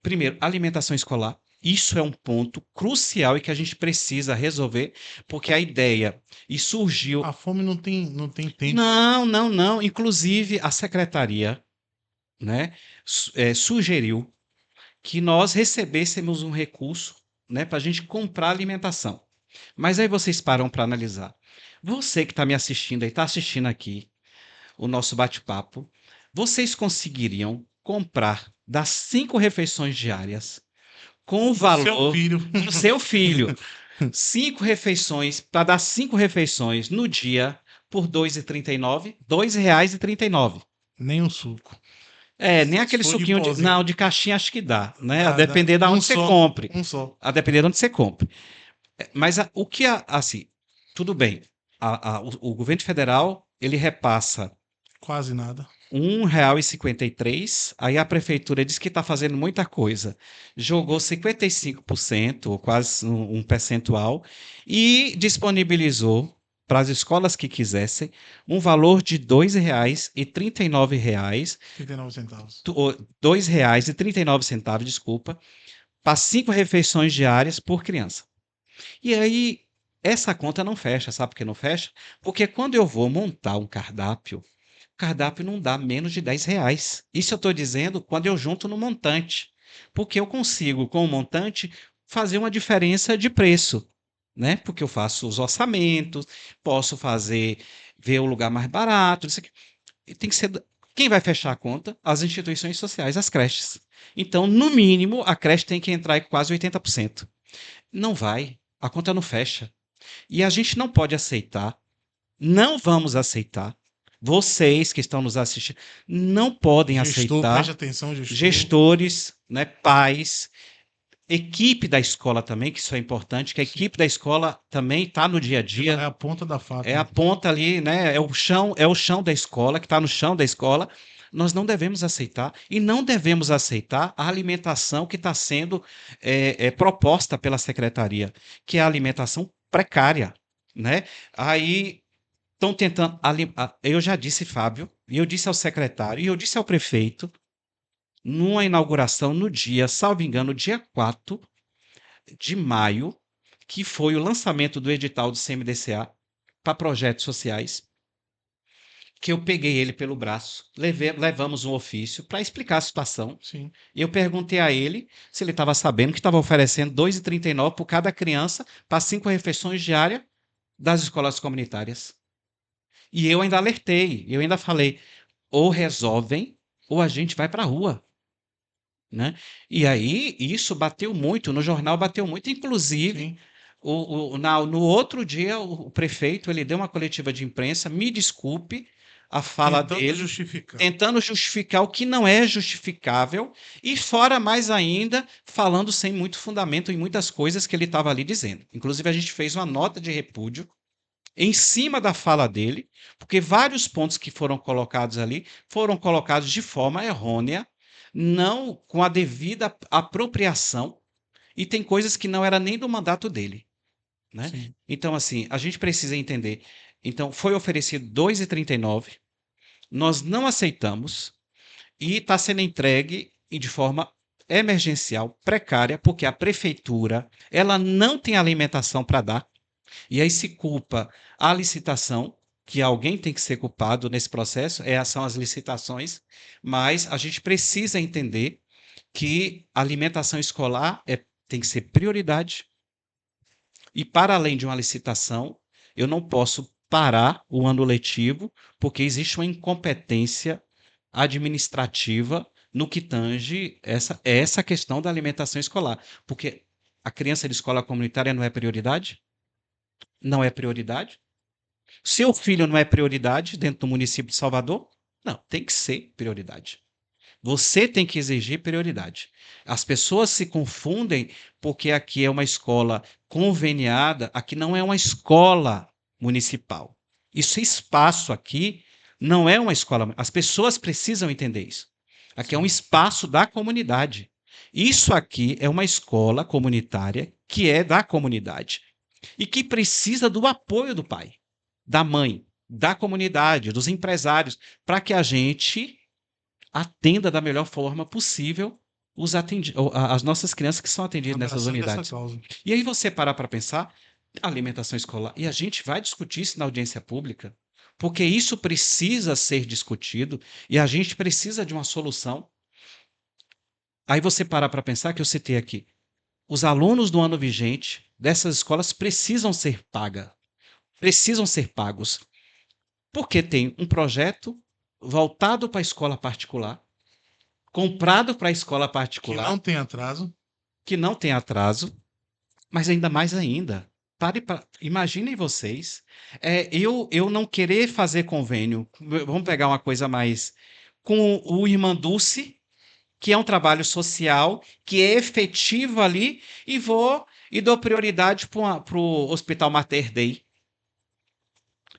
primeiro, alimentação escolar. Isso é um ponto crucial e que a gente precisa resolver, porque a ideia e surgiu. A fome não tem tempo. Não, não, não. Inclusive, a secretaria, né, sugeriu que nós recebêssemos um recurso, né, para a gente comprar alimentação. Mas aí vocês param para analisar. Você que está me assistindo aí, está assistindo aqui o nosso bate-papo, vocês conseguiriam comprar das 5 refeições diárias com o Seu valor filho. do seu filho. 5 refeições, para dar 5 refeições no dia por R$ 2,39, R$ 2,39. Nem um suco. Nem Se aquele for de suquinho de. pozinho, Não, de caixinha acho que dá, né? A dá. depender de Um onde você só. compre. Um só. A depender de onde você compre. Mas o que, assim, tudo bem. O governo federal, ele repassa Quase nada. R$ 1,53, aí a prefeitura diz que está fazendo muita coisa. Jogou 55%, ou quase um percentual, e disponibilizou para as escolas que quisessem um valor de R$ 2,39, 39 centavos. R$ 2,39, desculpa, para 5 refeições diárias por criança. E aí, essa conta não fecha, sabe por que não fecha? Porque quando eu vou montar um cardápio, o cardápio não dá menos de R$ 10. Isso eu estou dizendo quando eu junto no montante. Porque eu consigo, com o montante, fazer uma diferença de preço. Né? Porque eu faço os orçamentos, posso fazer, ver o lugar mais barato. Isso aqui. E tem que ser. Quem vai fechar a conta? As instituições sociais, as creches. Então, no mínimo, a creche tem que entrar com quase 80%. Não vai. A conta não fecha. E a gente não pode aceitar, não vamos aceitar, vocês que estão nos assistindo, não podem Gestor, preste aceitar, atenção, gestor. gestores, né, pais, equipe da escola também, que isso é importante, que a Sim. equipe da escola também está no dia a É dia, a ponta da faca. é a ponta ali, né, é o chão da escola, que está no chão da escola. Nós não devemos aceitar e não devemos aceitar a alimentação que está sendo proposta pela secretaria, que é a alimentação precária, né? Aí estão tentando. Eu já disse, Fábio, e eu disse ao secretário, e eu disse ao prefeito, numa inauguração no dia, salvo engano, dia 4 de maio, que foi o lançamento do edital do CMDCA para projetos sociais, que eu peguei ele pelo braço, levamos um ofício para explicar a situação. Sim. E eu perguntei a ele se ele estava sabendo que estava oferecendo R$ 2,39 por cada criança para 5 refeições diárias das escolas comunitárias. E eu ainda alertei, eu ainda falei, ou resolvem, ou a gente vai para a rua. Né? E aí, isso bateu muito, no jornal bateu muito, inclusive, Sim. no outro dia, o prefeito ele deu uma coletiva de imprensa, me desculpe a fala Tentando dele, justificar. tentando justificar o que não é justificável, e fora mais ainda, falando sem muito fundamento em muitas coisas que ele estava ali dizendo. Inclusive, a gente fez uma nota de repúdio em cima da fala dele, porque vários pontos que foram colocados ali foram colocados de forma errônea, não com a devida apropriação, e tem coisas que não era nem do mandato dele, né? Então, assim, a gente precisa entender. Então, foi oferecido 2,39. nós não aceitamos e está sendo entregue de forma emergencial, precária, porque a prefeitura ela não tem alimentação para dar, e aí se culpa a licitação, que alguém tem que ser culpado nesse processo, são as licitações, mas a gente precisa entender que a alimentação escolar tem que ser prioridade, e para além de uma licitação, eu não posso parar o ano letivo, porque existe uma incompetência administrativa no que tange essa questão da alimentação escolar. Porque a criança de escola comunitária não é prioridade? Não é prioridade? Seu filho não é prioridade dentro do município de Salvador? Não, tem que ser prioridade. Você tem que exigir prioridade. As pessoas se confundem porque aqui é uma escola conveniada, aqui não é uma escola municipal. Esse espaço aqui não é uma escola. As pessoas precisam entender isso. Aqui é um Sim. espaço da comunidade. Isso aqui é uma escola comunitária que é da comunidade e que precisa do apoio do pai, da mãe, da comunidade, dos empresários, para que a gente atenda da melhor forma possível as nossas crianças que são atendidas nessas Abraçando essa unidades. causa. E aí você parar para pensar, alimentação escolar, e a gente vai discutir isso na audiência pública, porque isso precisa ser discutido e a gente precisa de uma solução. Aí você parar para pensar que eu citei aqui, os alunos do ano vigente dessas escolas precisam ser pagos, porque tem um projeto voltado para a escola particular, comprado para a escola Que não particular, tem atraso. que não tem atraso, mas ainda mais ainda. Imaginem vocês, eu não querer fazer convênio, vamos pegar uma coisa mais, com o Irmã Dulce, que é um trabalho social, que é efetivo ali, e dou prioridade para o Hospital Mater Dei.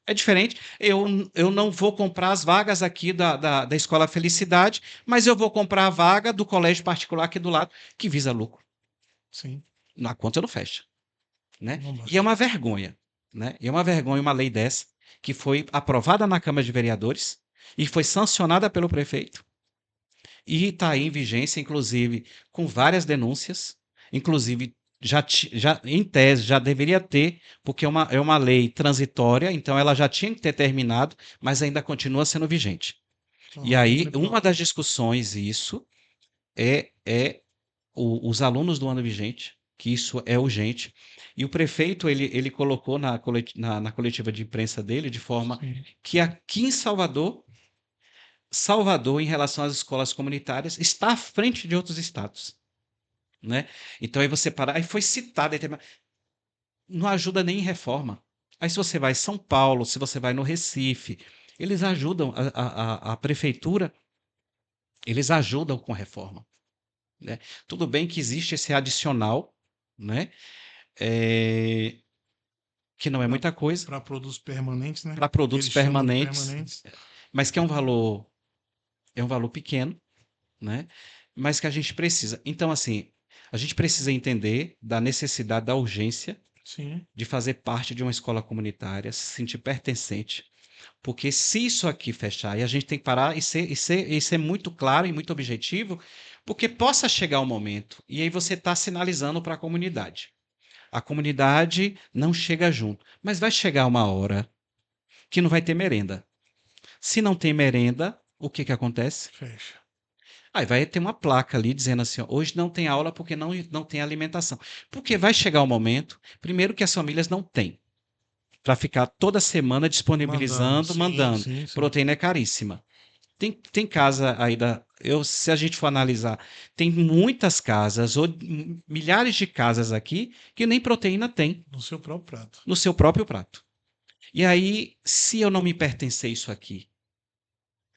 É diferente. Eu não vou comprar as vagas aqui da Escola Felicidade, mas eu vou comprar a vaga do colégio particular aqui do lado, que visa lucro. Sim, Na conta não fecha, né? não E é bate. uma vergonha, né? E é uma vergonha uma lei dessa, que foi aprovada na Câmara de Vereadores e foi sancionada pelo prefeito, e está aí em vigência, inclusive, com várias denúncias, inclusive já em tese já deveria ter, porque é uma lei transitória, então ela já tinha que ter terminado, mas ainda continua sendo vigente. E Então, aí, entre uma pro- das discussões, isso, é os alunos do ano vigente, que isso é urgente. E o prefeito, ele colocou na coletiva de imprensa dele, de forma Sim. que aqui em Salvador, em relação às escolas comunitárias, está à frente de outros estados, né? Então aí você para, aí foi citado, não ajuda nem em reforma. Aí se você vai em São Paulo, se você vai no Recife, eles ajudam a prefeitura, eles ajudam com reforma, né? Tudo bem que existe esse adicional, né? Eh, que não é muita coisa Para produtos permanentes, né? para Que produtos eles chamam de permanentes, permanentes. mas que é um valor pequeno, né? Mas que a gente precisa. Então, assim, a gente precisa entender da necessidade, da urgência Sim, de fazer parte de uma escola comunitária, se sentir pertencente, porque se isso aqui fechar, e a gente tem que parar e ser muito claro e muito objetivo, porque possa chegar o momento, e aí você está sinalizando para a comunidade. A comunidade não chega junto, mas vai chegar uma hora que não vai ter merenda. Se não tem merenda, o que que acontece? fecha. Aí vai ter uma placa ali dizendo assim: ó, hoje não tem aula porque não tem alimentação. Porque vai chegar o momento, primeiro, que as famílias não têm, para ficar toda semana Mandando. disponibilizando, Sim, mandando. sim, sim. Proteína é caríssima. Tem casa aí se a gente for analisar, tem muitas casas, ou milhares de casas aqui, que nem proteína tem No seu próprio prato. no seu próprio prato. E aí, se eu não me pertencer isso aqui,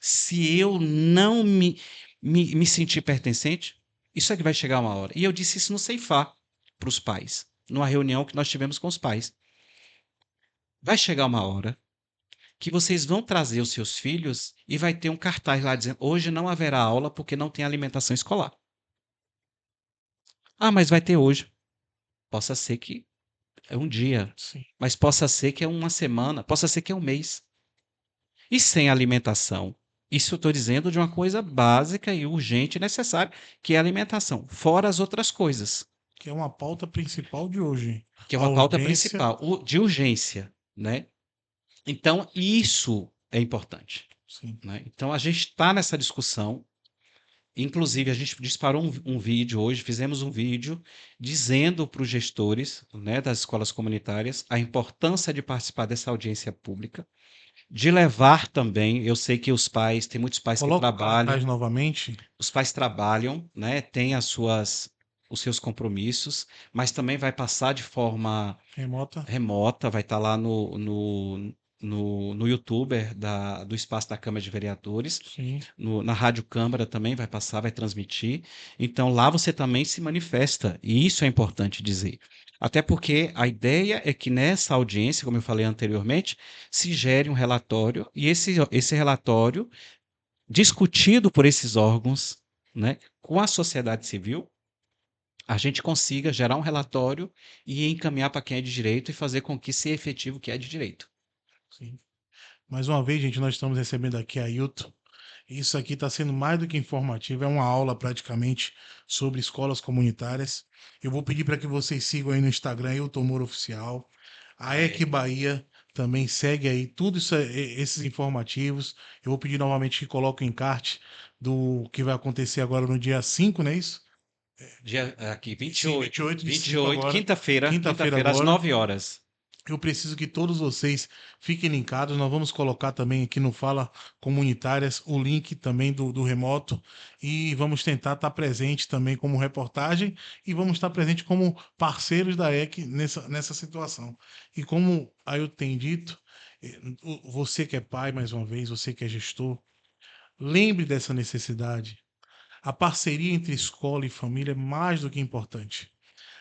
se eu não me sentir pertencente, isso é que vai chegar uma hora. E eu disse isso no Ceifar para os pais, numa reunião que nós tivemos com os pais. Vai chegar uma hora que vocês vão trazer os seus filhos e vai ter um cartaz lá dizendo: hoje não haverá aula porque não tem alimentação escolar. Ah, mas vai ter hoje. Possa ser que é um dia, Sim. mas possa ser que é uma semana, possa ser que é um mês. E sem alimentação? Isso eu estou dizendo de uma coisa básica e urgente e necessária, que é a alimentação, fora as outras coisas, Que é uma pauta principal de hoje. que é A uma pauta urgência, principal, de urgência, né? Então, isso é importante, sim. né? Então, a gente está nessa discussão. Inclusive, a gente disparou um vídeo hoje, fizemos um vídeo dizendo para os gestores, né, das escolas comunitárias a importância de participar dessa audiência pública, de levar também. Eu sei que os pais, tem muitos pais que Coloca o cartaz trabalham, novamente, os pais trabalham, né, têm os seus compromissos, mas também vai passar de forma remota, remota, vai estar lá no YouTuber do Espaço da Câmara de Vereadores, sim. na Rádio Câmara também vai passar, vai transmitir. Então lá você também se manifesta, e isso é importante dizer. Até porque a ideia é que nessa audiência, como eu falei anteriormente, se gere um relatório, e esse relatório, discutido por esses órgãos, né, com a sociedade civil, a gente consiga gerar um relatório e encaminhar para quem é de direito e fazer com que seja efetivo o que é de direito. Sim. Mais uma vez, gente, nós estamos recebendo aqui a Ailton. Isso aqui está sendo mais do que informativo, é uma aula praticamente sobre escolas comunitárias. Eu vou pedir para que vocês sigam aí no Instagram, Ailton Moura Oficial. A EC É, Bahia também segue aí tudo isso, esses informativos. Eu vou pedir novamente que coloquem o encarte do que vai acontecer agora no dia 5, não é isso? dia aqui, Sim, 28 de 5 28, agora, quinta-feira, quinta-feira quinta-feira às agora. 9 horas. Eu preciso que todos vocês fiquem linkados. Nós vamos colocar também aqui no Fala Comunitárias o link também do remoto e vamos tentar estar presente também como reportagem e vamos estar presente como parceiros da EC nessa situação. E como aí eu tenho dito, você que é pai, mais uma vez, você que é gestor, lembre dessa necessidade. A parceria entre escola e família é mais do que importante.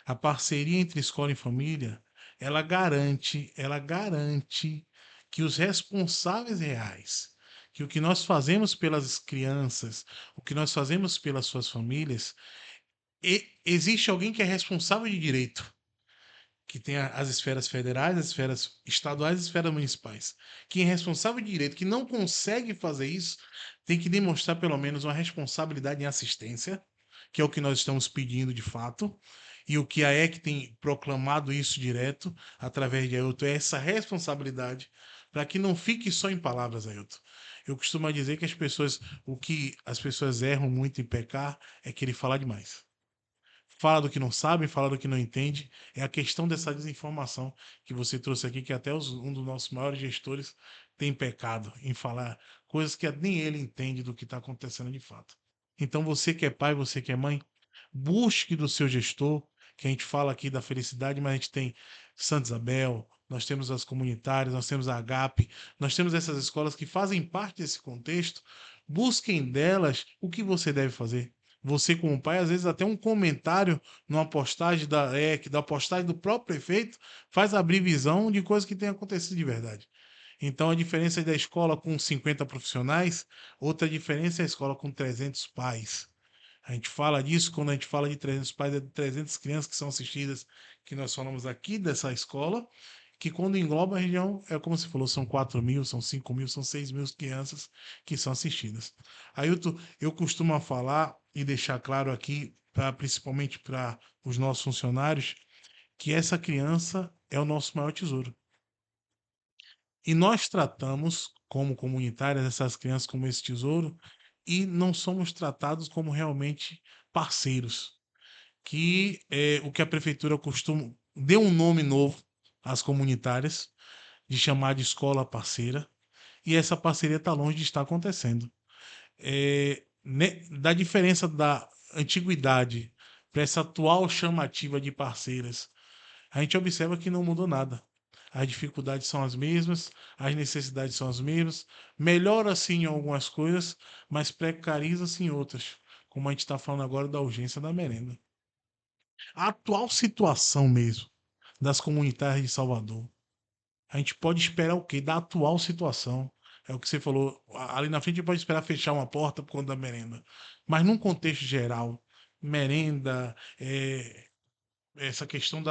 A parceria entre escola e família, ela garante que os responsáveis reais, que o que nós fazemos pelas crianças, o que nós fazemos pelas suas famílias, existe alguém que é responsável de direito, que tem as esferas federais, as esferas estaduais e as esferas municipais. Quem é responsável de direito, que não consegue fazer isso, tem que demonstrar pelo menos uma responsabilidade em assistência, que é o que nós estamos pedindo de fato, e o que a EC tem proclamado isso direto, através de Ailton, é essa responsabilidade, para que não fique só em palavras, Ailton. Eu costumo dizer que o que as pessoas erram muito em pecar é querer falar demais. Fala do que não sabe, fala do que não entende. É a questão dessa desinformação que você trouxe aqui, que até um dos nossos maiores gestores tem pecado em falar coisas que nem ele entende do que está acontecendo de fato. Então, você que é pai, você que é mãe, busque do seu gestor, que a gente fala aqui da felicidade, mas a gente tem Santa Isabel, nós temos as comunitárias, nós temos a Agape, nós temos essas escolas que fazem parte desse contexto. Busquem delas o que você deve fazer. Você, como pai, às vezes até um comentário numa postagem da postagem do próprio prefeito faz abrir visão de coisas que têm acontecido de verdade. Então, a diferença da escola com 50 profissionais, outra diferença é a escola com 300 pais. A gente fala disso quando a gente fala de 300 pais, é de 300 crianças que são assistidas, que nós falamos aqui dessa escola, que quando engloba a região, é como se falou, são 4.000, são 5.000, são 6.000 crianças que são assistidas. Aí eu costumo falar e deixar claro aqui, principalmente para os nossos funcionários, que essa criança é o nosso maior tesouro. E nós tratamos, como comunitárias, essas crianças como esse tesouro e não somos tratados como realmente parceiros. Que é o que a prefeitura costuma. Deu um nome novo às comunitárias, de chamar de escola parceira, e essa parceria está longe de estar acontecendo. Da diferença da antiguidade para essa atual chamativa de parceiras, a gente observa que não mudou nada. As dificuldades são as mesmas, as necessidades são as mesmas, melhora-se em algumas coisas, mas precariza-se em outras, como a gente está falando agora da urgência da merenda. A atual situação mesmo das comunitárias de Salvador, a gente pode esperar o quê? Da atual situação. É o que você falou. Ali na frente a gente pode esperar fechar uma porta por conta da merenda. Mas num contexto geral, merenda, essa questão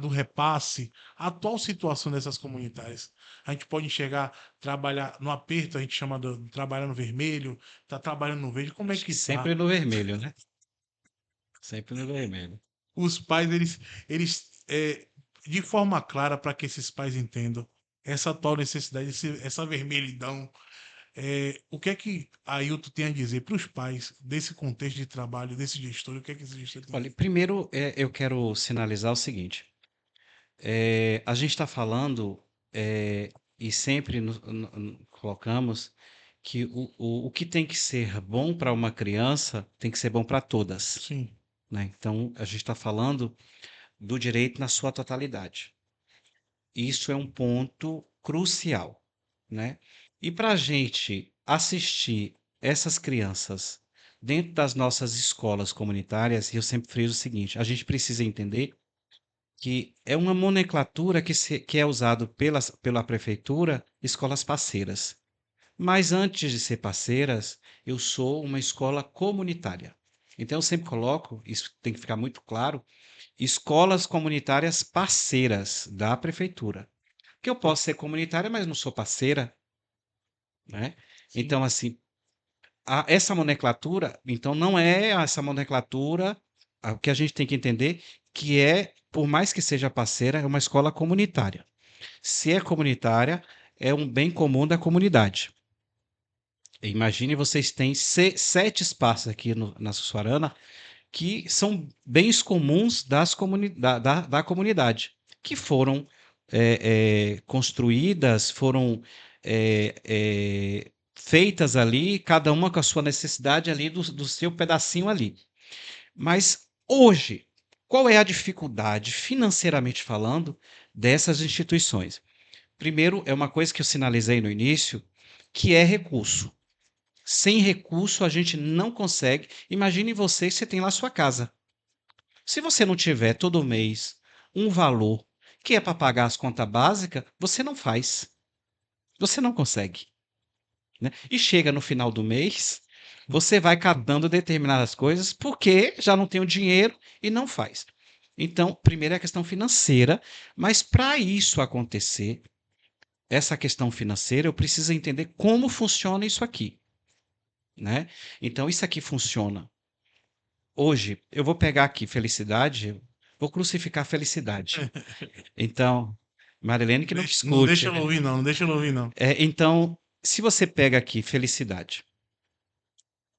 do repasse, a atual situação dessas comunitárias. A gente pode enxergar, trabalhar no aperto, a gente chama de trabalhar no vermelho, tá trabalhando no verde, como é Acho que que tá? sempre no vermelho, né? Sempre no vermelho. Os pais, de forma clara, para que esses pais entendam essa atual necessidade, essa vermelhidão, o que é que a Ailton tem a dizer para os pais desse contexto de trabalho, desse gestor, o que é que esse gestor tem a Olha, dizer? primeiro eu quero sinalizar o seguinte: a gente está falando e sempre colocamos que o que tem que ser bom para uma criança tem que ser bom para todas, Sim, né? Então, a gente está falando do direito na sua totalidade. Isso é um ponto crucial, né? E para a gente assistir essas crianças dentro das nossas escolas comunitárias, eu sempre friso o seguinte: a gente precisa entender que é uma nomenclatura que é usado pela prefeitura, escolas parceiras. Mas antes de ser parceiras, eu sou uma escola comunitária. Então, eu sempre coloco, isso tem que ficar muito claro, escolas comunitárias parceiras da prefeitura. Que eu posso ser comunitária, mas não sou parceira, né? sim. Então, assim, essa nomenclatura, então não é essa nomenclatura, o que a gente tem que entender que é, por mais que seja parceira, é uma escola comunitária. Se é comunitária, é um bem comum da comunidade. Imagine vocês têm 7 espaços aqui na Sussuarana que são bens comuns da comunidade, que foram construídas, foram feitas ali, cada uma com a sua necessidade ali do seu pedacinho ali. Mas hoje, qual é a dificuldade, financeiramente falando, dessas instituições? Primeiro, é uma coisa que eu sinalizei no início, que é recurso. Sem recurso, a gente não consegue. Imagine você tem lá sua casa. Se você não tiver todo mês um valor que é para pagar as contas básicas, você não faz. Você não consegue, né? E chega no final do mês, você vai catando determinadas coisas porque já não tem o dinheiro e não faz. Então, primeiro é a questão financeira, mas para isso acontecer, essa questão financeira, eu preciso entender como funciona isso aqui, né? Então, isso aqui funciona. Hoje, eu vou pegar aqui felicidade, vou crucificar felicidade. Então, Marilene que não Não deixa discute. ela ouvir, não, não deixa ela ouvir, não. Então, se você pega aqui felicidade,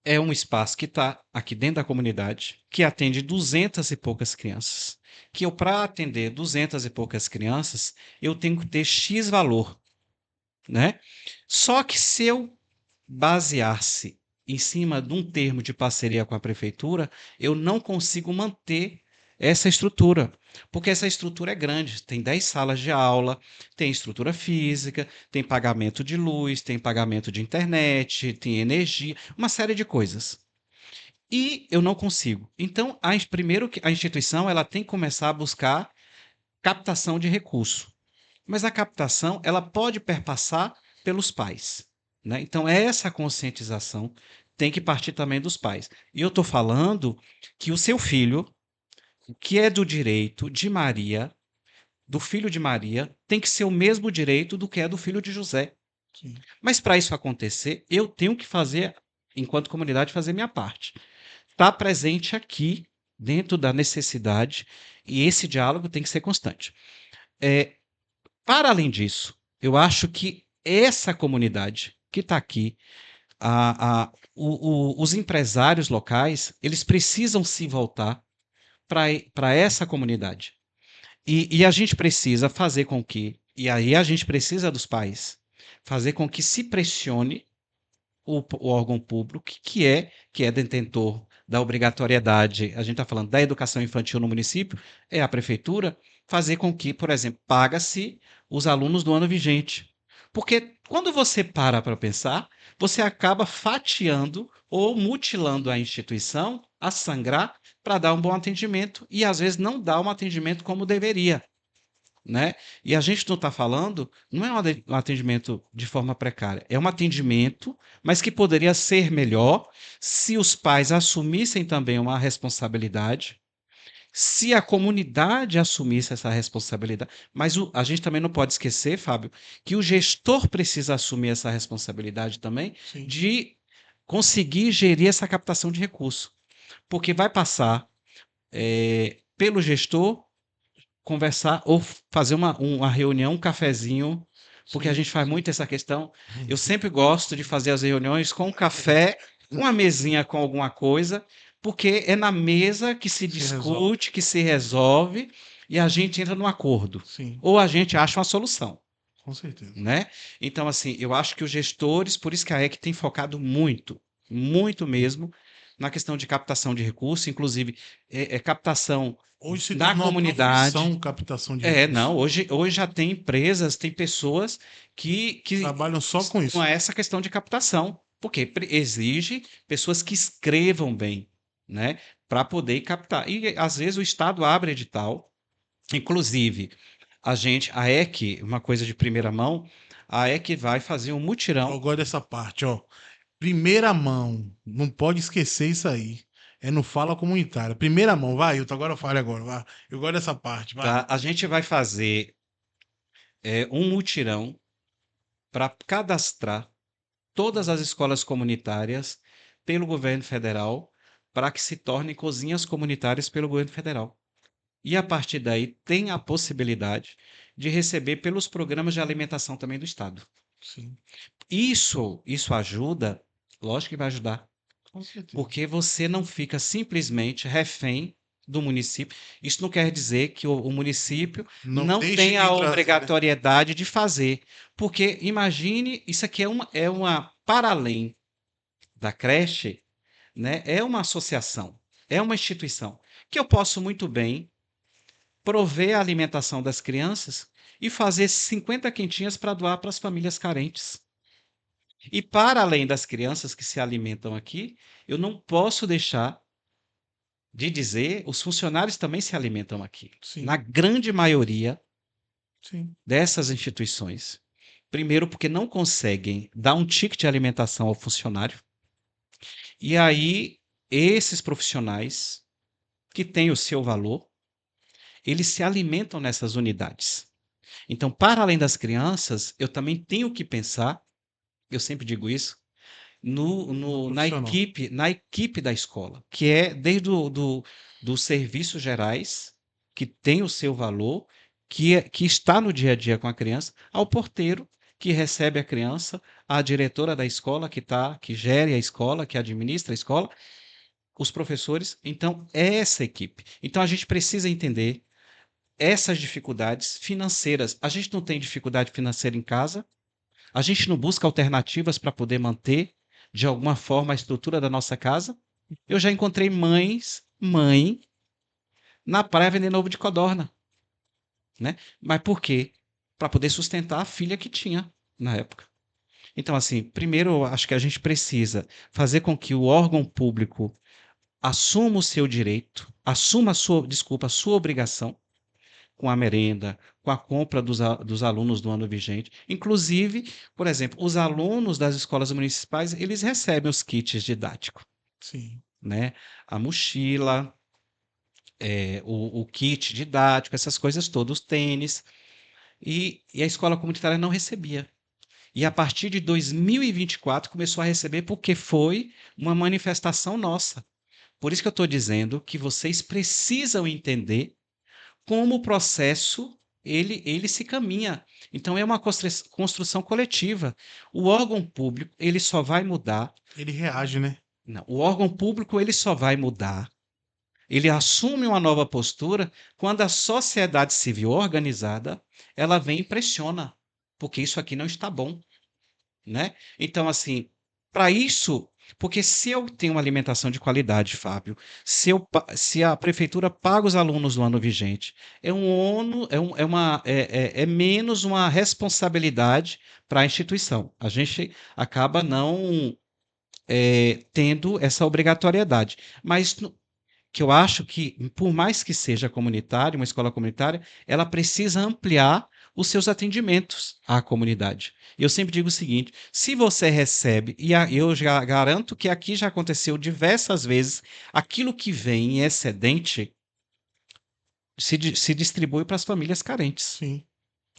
é um espaço que está aqui dentro da comunidade, que atende 200 e poucas crianças. Que eu, para atender 200 e poucas crianças, eu tenho que ter X valor, né? Só que se eu basear-se em cima de um termo de parceria com a prefeitura, eu não consigo manter essa estrutura, porque essa estrutura é grande, tem 10 salas de aula, tem estrutura física, tem pagamento de luz, tem pagamento de internet, tem energia, uma série de coisas. E eu não consigo. Então, primeiro que a instituição ela tem que começar a buscar captação de recurso. Mas a captação ela pode perpassar pelos pais, né? Então essa conscientização tem que partir também dos pais. E eu estou falando que o seu filho, que é do direito de Maria, do filho de Maria, tem que ser o mesmo direito do que é do filho de José. Sim. Mas para isso acontecer, eu tenho que fazer, enquanto comunidade, fazer minha parte. Estar presente aqui, dentro da necessidade, e esse diálogo tem que ser constante. É, Para além disso, eu acho que essa comunidade que está aqui, os empresários locais, eles precisam se voltar para essa comunidade. E a gente precisa fazer com que, e aí a gente precisa dos pais, fazer com que se pressione o órgão público que é detentor da obrigatoriedade, a gente está falando da educação infantil no município, é a prefeitura, fazer com que, por exemplo, paga-se os alunos do ano vigente. Porque quando você para pensar, você acaba fatiando ou mutilando a instituição a sangrar para dar um bom atendimento e às vezes não dá um atendimento como deveria, né? E a gente não está falando, não é um atendimento de forma precária, é um atendimento, mas que poderia ser melhor se os pais assumissem também uma responsabilidade se a comunidade assumisse essa responsabilidade. Mas a gente também não pode esquecer, Fábio, que o gestor precisa assumir essa responsabilidade também Sim, de conseguir gerir essa captação de recurso. Porque vai passar pelo gestor conversar ou fazer uma reunião, um cafezinho, porque a sim. gente faz muito essa questão. Eu sempre gosto de fazer as reuniões com um café, uma mesinha com alguma coisa, porque é na mesa que se Se resolve. discute, que se resolve e a gente entra num acordo. Sim, Ou a gente acha uma solução, com certeza. né? Então, assim, eu acho que os gestores, por isso que a EC tem focado muito, muito mesmo, na questão de captação de recursos, inclusive captação Hoje se na tornou uma comunidade. profissão captação de Não, recursos. hoje já tem empresas, tem pessoas que Trabalham só com estão isso. a essa questão de captação, porque exige pessoas que escrevam bem, né, para poder captar. E às vezes o Estado abre edital, inclusive a EC, uma coisa de primeira mão, a EC vai fazer um Eu mutirão. gosto dessa parte, ó. Primeira mão, não pode esquecer isso aí. É no Fala Comunitária. Primeira mão, vai, Hilton, agora fale agora, vai. Eu gosto dessa parte, vai. Tá? A gente vai fazer um mutirão para cadastrar todas as escolas comunitárias pelo governo federal para que se tornem cozinhas comunitárias pelo governo federal. E a partir daí tem a possibilidade de receber pelos programas de alimentação também do Estado. Sim, Isso ajuda, lógico que vai ajudar, com certeza. porque você não fica simplesmente refém do município. Isso não quer dizer que o município Não não deixe tem a de trazer, né? obrigatoriedade de fazer, porque imagine, isso aqui é uma para além da creche, né, é uma associação, é uma instituição, que eu posso muito bem prover a alimentação das crianças e fazer 50 quentinhas para doar para as famílias carentes. E para além das crianças que se alimentam aqui, eu não posso deixar de dizer, os funcionários também se alimentam aqui. Na Sim, grande maioria sim. dessas instituições. Primeiro, porque não conseguem dar um ticket de alimentação ao funcionário. E aí, esses profissionais que têm o seu valor, eles se alimentam nessas unidades. Então, para além das crianças, eu também tenho que pensar, eu sempre digo isso, No profissional. na equipe da escola, que é desde dos serviços gerais, que tem o seu valor, que está no dia a dia com a criança, ao porteiro, que recebe a criança, à diretora da escola, que gere a escola, que administra a escola, os professores. Então, é essa equipe. Então, a gente precisa entender essas dificuldades financeiras. A gente não tem dificuldade financeira em casa, a gente não busca alternativas para poder manter, de alguma forma, a estrutura da nossa casa. Eu já encontrei mãe, na praia vendendo ovo de codorna, né? Mas por quê? Para poder sustentar a filha que tinha na época. Então, assim, primeiro, eu acho que a gente precisa fazer com que o órgão público assuma o seu direito, assuma a sua obrigação com a merenda, com a compra dos alunos do ano vigente. Inclusive, por exemplo, os alunos das escolas municipais, eles recebem os kits didáticos, Sim, né? A mochila, o kit didático, essas coisas todas, os tênis, e a escola comunitária não recebia. E a partir de 2024 começou a receber porque foi uma manifestação nossa. Por isso que eu estou dizendo que vocês precisam entender como o processo ele se caminha. Então é uma construção coletiva. O órgão público ele só vai mudar. ele reage, né? Não, o órgão público ele só vai mudar. Ele assume uma nova postura quando a sociedade civil organizada ela vem e pressiona, porque isso aqui não está bom, né? Então, assim, para isso, porque se eu tenho uma alimentação de qualidade, Fábio, se a prefeitura paga os alunos do ano vigente, é um ônus, é menos uma responsabilidade para a instituição. A gente acaba não tendo essa obrigatoriedade. Mas que eu acho que, por mais que seja comunitária, uma escola comunitária, ela precisa ampliar os seus atendimentos à comunidade. E eu sempre digo o seguinte: se você recebe, eu já garanto que aqui já aconteceu diversas vezes, aquilo que vem em excedente, se distribui para as famílias carentes, Sim,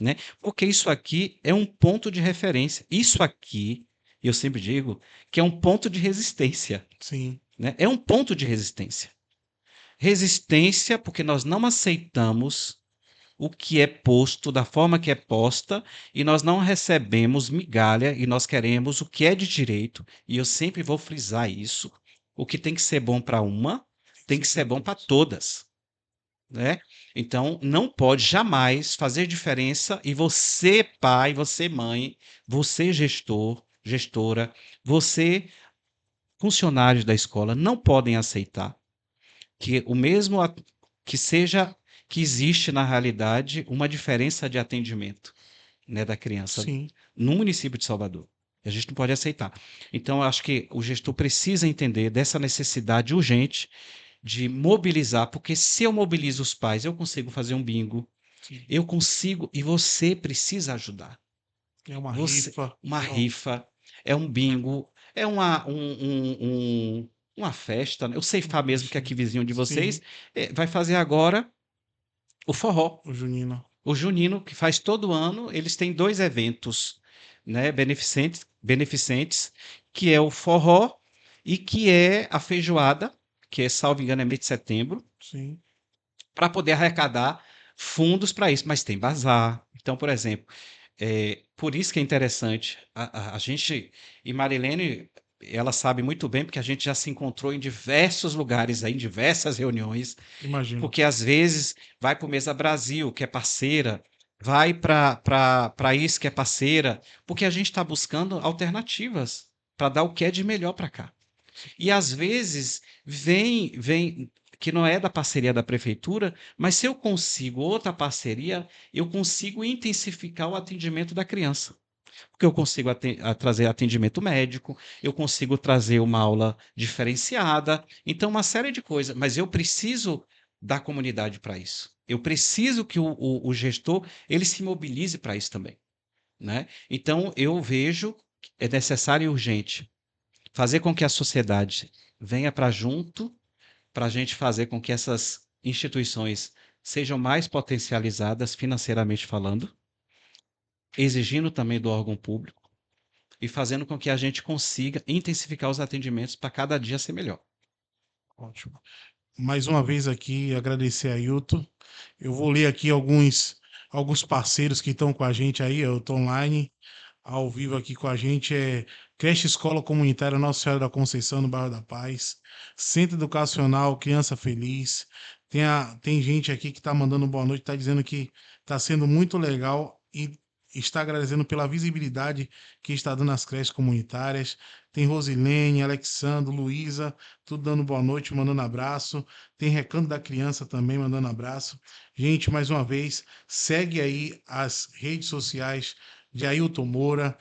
né? Porque isso aqui é um ponto de referência. Isso aqui, eu sempre digo, que é um ponto de resistência, sim, né? É um ponto de resistência. Resistência porque nós não aceitamos o que é posto da forma que é posta e nós não recebemos migalha e nós queremos o que é de direito, e eu sempre vou frisar isso. O que tem que ser bom para uma, tem que tem ser que para ser bom para todos. todas, né? Então, não pode jamais fazer diferença e você, pai, você, mãe, você, gestor, gestora, você, funcionários da escola, não podem aceitar que o mesmo que seja que existe na realidade uma diferença de atendimento, né, da criança Sim, no município de Salvador. A gente não pode aceitar. Então, eu acho que o gestor precisa entender dessa necessidade urgente de mobilizar, porque se eu mobilizo os pais, eu consigo fazer um bingo, sim. eu consigo, e você precisa ajudar. É uma Você, rifa. uma rifa, é um bingo, é uma festa, né? O Ceifá mesmo, que é aqui vizinho de vocês, Sim, vai fazer agora o forró. o Junino. O junino, que faz todo ano, eles têm 2 eventos, né, beneficentes, que é o forró e que é a feijoada, que é, salvo engano, é mês de setembro, Sim, para poder arrecadar fundos para isso. Mas tem bazar. Então, por exemplo, por isso que é interessante. A gente, e Marilene, ela sabe muito bem, porque a gente já se encontrou em diversos lugares, aí, em diversas reuniões, imagino. porque às vezes vai para o Mesa Brasil, que é parceira, vai para isso, que é parceira, porque a gente está buscando alternativas para dar o que é de melhor para cá. E às vezes vem que não é da parceria da prefeitura, mas se eu consigo outra parceria, eu consigo intensificar o atendimento da criança. Porque eu consigo trazer atendimento médico, eu consigo trazer uma aula diferenciada, então uma série de coisas, mas eu preciso da comunidade para isso. Eu preciso que o gestor ele se mobilize para isso também, né? Então eu vejo que é necessário e urgente fazer com que a sociedade venha para junto, para a gente fazer com que essas instituições sejam mais potencializadas financeiramente falando, exigindo também do órgão público e fazendo com que a gente consiga intensificar os atendimentos para cada dia ser melhor. Ótimo. Mais uma vez aqui, agradecer a Ailton. Eu vou ler aqui alguns parceiros que estão com a gente aí, eu estou online, ao vivo aqui com a gente, Creche Escola Comunitária Nossa Senhora da Conceição, no bairro da Paz, Centro Educacional Criança Feliz, tem gente aqui que está mandando boa noite, está dizendo que está sendo muito legal e está agradecendo pela visibilidade que está dando às creches comunitárias. Tem Rosilene, Alexandre, Luísa, tudo dando boa noite, mandando abraço. Tem Recanto da Criança também, mandando abraço. Gente, mais uma vez, segue aí as redes sociais de Ailton Moura,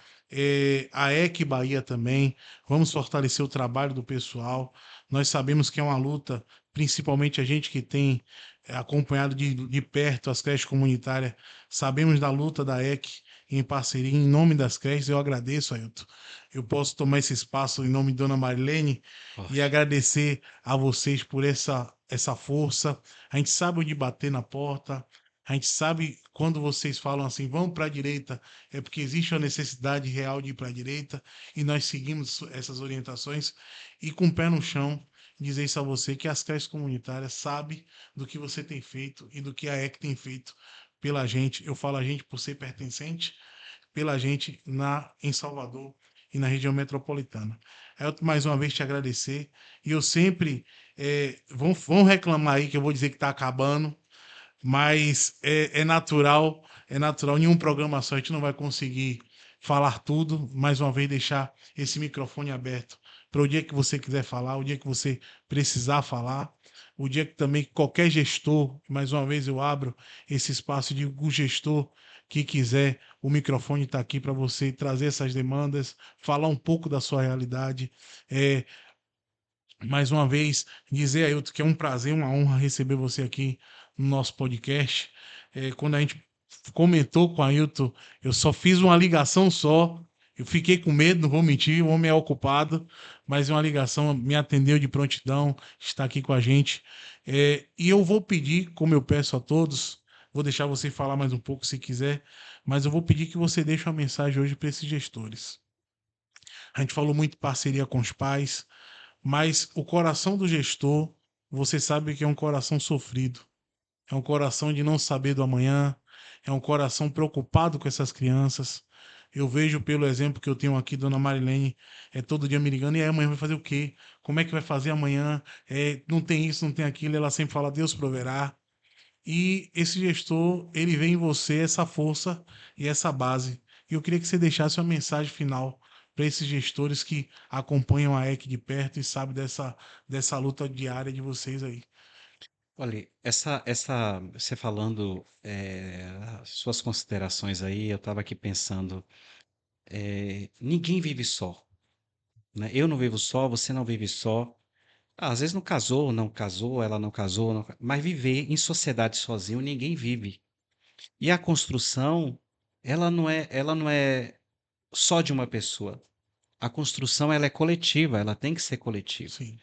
a EC Bahia também. Vamos fortalecer o trabalho do pessoal. Nós sabemos que é uma luta, principalmente a gente que tem acompanhado de perto as creches comunitárias, sabemos da luta da EC em parceria, em nome das creches. Eu agradeço, Ailton. Eu posso tomar esse espaço em nome de Dona Marilene e Pode. agradecer a vocês por essa força. A gente sabe onde bater na porta, a gente sabe quando vocês falam assim, vamos para a direita, é porque existe uma necessidade real de ir para a direita e nós seguimos essas orientações e com o pé no chão dizer isso a você que as creches comunitárias sabem do que você tem feito e do que a EC tem feito pela gente. Eu falo a gente por ser pertencente, pela gente em Salvador e na região metropolitana. Eu mais uma vez te agradecer e eu sempre vão reclamar aí que eu vou dizer que está acabando, mas é natural, nenhum programa só a gente não vai conseguir falar tudo, mais uma vez deixar esse microfone aberto para o dia que você quiser falar, o dia que você precisar falar, o dia que também qualquer gestor, mais uma vez eu abro esse espaço de o gestor que quiser, o microfone está aqui para você trazer essas demandas, falar um pouco da sua realidade, é, mais uma vez, dizer, Ailton, que é um prazer, uma honra receber você aqui no nosso podcast. Quando a gente comentou com a Ailton, eu só fiz uma ligação só. Eu fiquei com medo, não vou mentir, o homem é ocupado, mas uma ligação me atendeu de prontidão, está aqui com a gente. E eu vou pedir, como eu peço a todos, vou deixar você falar mais um pouco se quiser, mas eu vou pedir que você deixe uma mensagem hoje para esses gestores. A gente falou muito parceria com os pais, mas o coração do gestor, você sabe que é um coração sofrido. É um coração de não saber do amanhã, é um coração preocupado com essas crianças. Eu vejo pelo exemplo que eu tenho aqui, dona Marilene, todo dia me ligando, e aí amanhã vai fazer o quê? Como é que vai fazer amanhã? Não tem isso, não tem aquilo, ela sempre fala, Deus proverá. E esse gestor, ele vê em você essa força e essa base. E eu queria que você deixasse uma mensagem final para esses gestores que acompanham a EC de perto e sabem dessa luta diária de vocês aí. Olha, você falando, as suas considerações aí, eu estava aqui pensando, ninguém vive só, né? Eu não vivo só, você não vive só. Às vezes não casou, não casou, ela não casou, mas viver em sociedade sozinho ninguém vive. E a construção, ela não é só de uma pessoa. A construção ela é coletiva, ela tem que ser coletiva. Sim,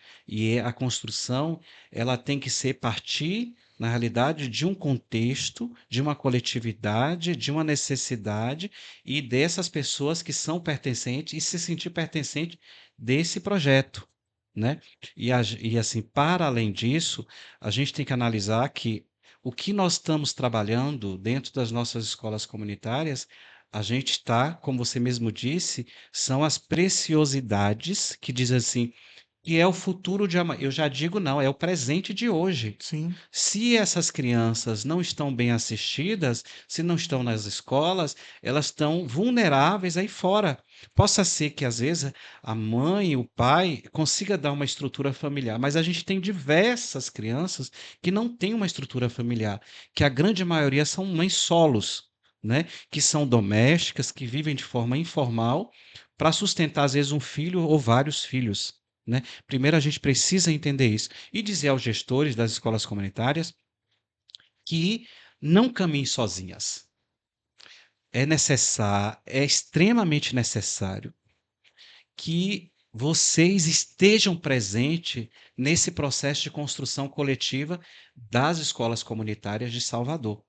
A construção ela tem que ser partir, na realidade, de um contexto, de uma coletividade, de uma necessidade e dessas pessoas que são pertencentes e se sentir pertencente desse projeto, né? E assim, para além disso, a gente tem que analisar que o que nós estamos trabalhando dentro das nossas escolas comunitárias, a gente está, como você mesmo disse, são as preciosidades que diz assim, que é o futuro de amanhã. Eu já digo não, é o presente de hoje. sim, Se essas crianças não estão bem assistidas, se não estão nas escolas, elas estão vulneráveis aí fora. Possa ser que às vezes a mãe, o pai consiga dar uma estrutura familiar, mas a gente tem diversas crianças que não têm uma estrutura familiar, que a grande maioria são mães solos, né? Que são domésticas, que vivem de forma informal para sustentar às vezes um filho ou vários filhos, né? Primeiro a gente precisa entender isso e dizer aos gestores das escolas comunitárias que não caminhem sozinhas. É necessário, é extremamente necessário que vocês estejam presentes nesse processo de construção coletiva das escolas comunitárias de Salvador.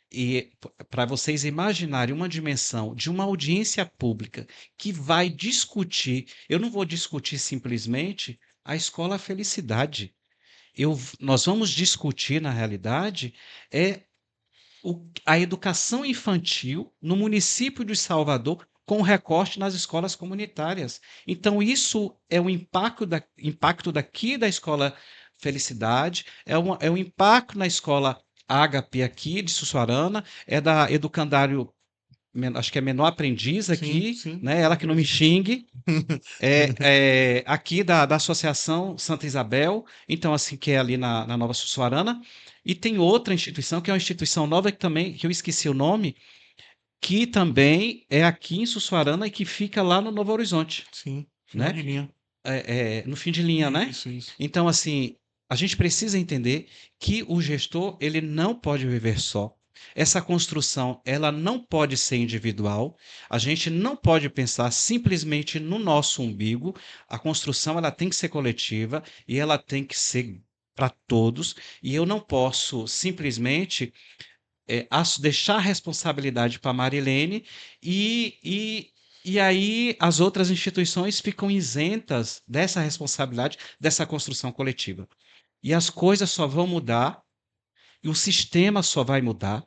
E para vocês imaginarem uma dimensão de uma audiência pública que vai discutir, eu não vou discutir simplesmente a escola Felicidade. Nós vamos discutir, na realidade, é a educação infantil no município de Salvador com recorte nas escolas comunitárias. Então, isso é o impacto daqui da escola Felicidade, é o impacto na escola Ágape aqui de Sussuarana, é da Educandário, acho que é Menor Aprendiz sim, aqui, sim. né? Ela que não me xingue, aqui da Associação Santa Isabel, então, assim, que é ali na Nova Sussuarana, e tem outra instituição, que é uma instituição nova que também, que eu esqueci o nome, que também é aqui em Sussuarana e que fica lá no Novo Horizonte, Sim, final né? de linha. No fim de linha, né? Isso, isso. Então, assim, a gente precisa entender que o gestor, ele não pode viver só. Essa construção, ela não pode ser individual. A gente não pode pensar simplesmente no nosso umbigo. A construção, ela tem que ser coletiva e ela tem que ser para todos. E eu não posso simplesmente deixar a responsabilidade para a Marilene e, e, e aí as outras instituições ficam isentas dessa responsabilidade, dessa construção coletiva. E as coisas só vão mudar e o sistema só vai mudar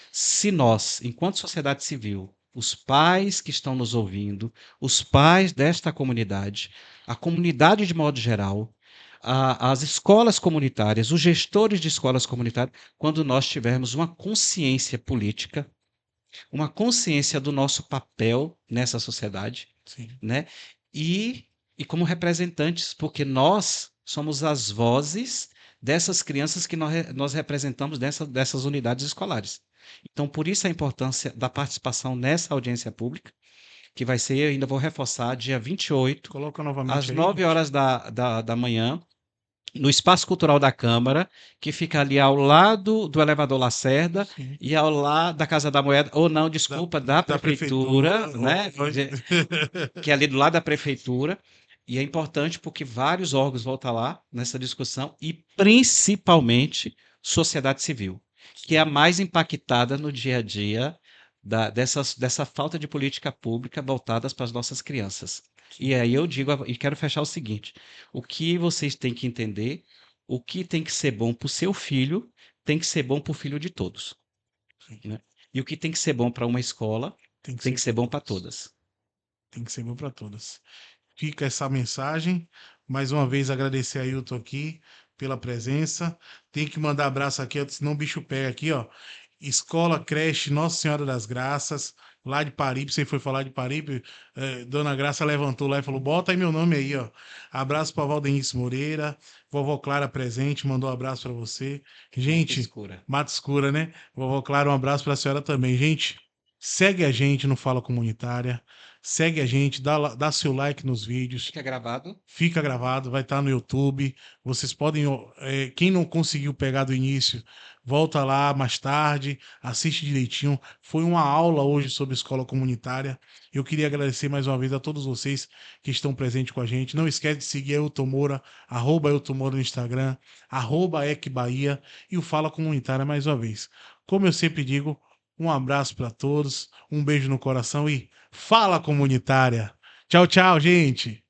se nós, enquanto sociedade civil, os pais que estão nos ouvindo, os pais desta comunidade, a comunidade de modo geral, as escolas comunitárias, os gestores de escolas comunitárias, quando nós tivermos uma consciência política, uma consciência do nosso papel nessa sociedade, Sim. né? E, e como representantes, porque nós somos as vozes dessas crianças que nós representamos dessas unidades escolares. Então, por isso a importância da participação nessa audiência pública, que vai ser, eu ainda vou reforçar, dia 28, Coloca novamente às aí, 9 gente. horas da manhã, no Espaço Cultural da Câmara, que fica ali ao lado do elevador Lacerda Sim. e ao lado da Casa da Moeda, ou não, Da, desculpa, da da prefeitura, prefeitura. né? Que é ali do lado da prefeitura. E é importante porque vários órgãos vão estar lá nessa discussão e principalmente sociedade civil, que é a mais impactada no dia a dia dessa falta de política pública voltadas para as nossas crianças. E aí eu digo, e quero fechar o seguinte: o que vocês têm que entender, o que tem que ser bom para o seu filho, tem que ser bom para o filho de todos, Sim, né? E o que tem que ser bom para uma escola, tem que tem ser que ser para bom para todos. todas. Tem que ser bom para todas. Fica essa mensagem. Mais uma vez agradecer a Ailton aqui pela presença. Tem que mandar abraço aqui, ó, senão o bicho pega aqui, ó. Escola Creche Nossa Senhora das Graças, lá de Paripe. Você foi falar de Paripe, Dona Graça levantou lá e falou: bota aí meu nome aí, ó. Abraço para Valdenice Moreira, vovó Clara presente, mandou um abraço para você. Mato Gente, Escura. Mato Escura, né? Vovó Clara, um abraço para a senhora também. Gente, segue a gente no Fala Comunitária, segue a gente, dá seu like nos vídeos. Fica gravado. Fica gravado, vai estar no YouTube. Vocês podem, quem não conseguiu pegar do início, volta lá mais tarde, assiste direitinho. Foi uma aula hoje sobre escola comunitária. Eu queria agradecer mais uma vez a todos vocês que estão presentes com a gente. Não esquece de seguir a Elton Moura, @Elton Moura no Instagram, @EcBahia e o Fala Comunitária mais uma vez. Como eu sempre digo, um abraço para todos, um beijo no coração e fala comunitária. Tchau, tchau, gente!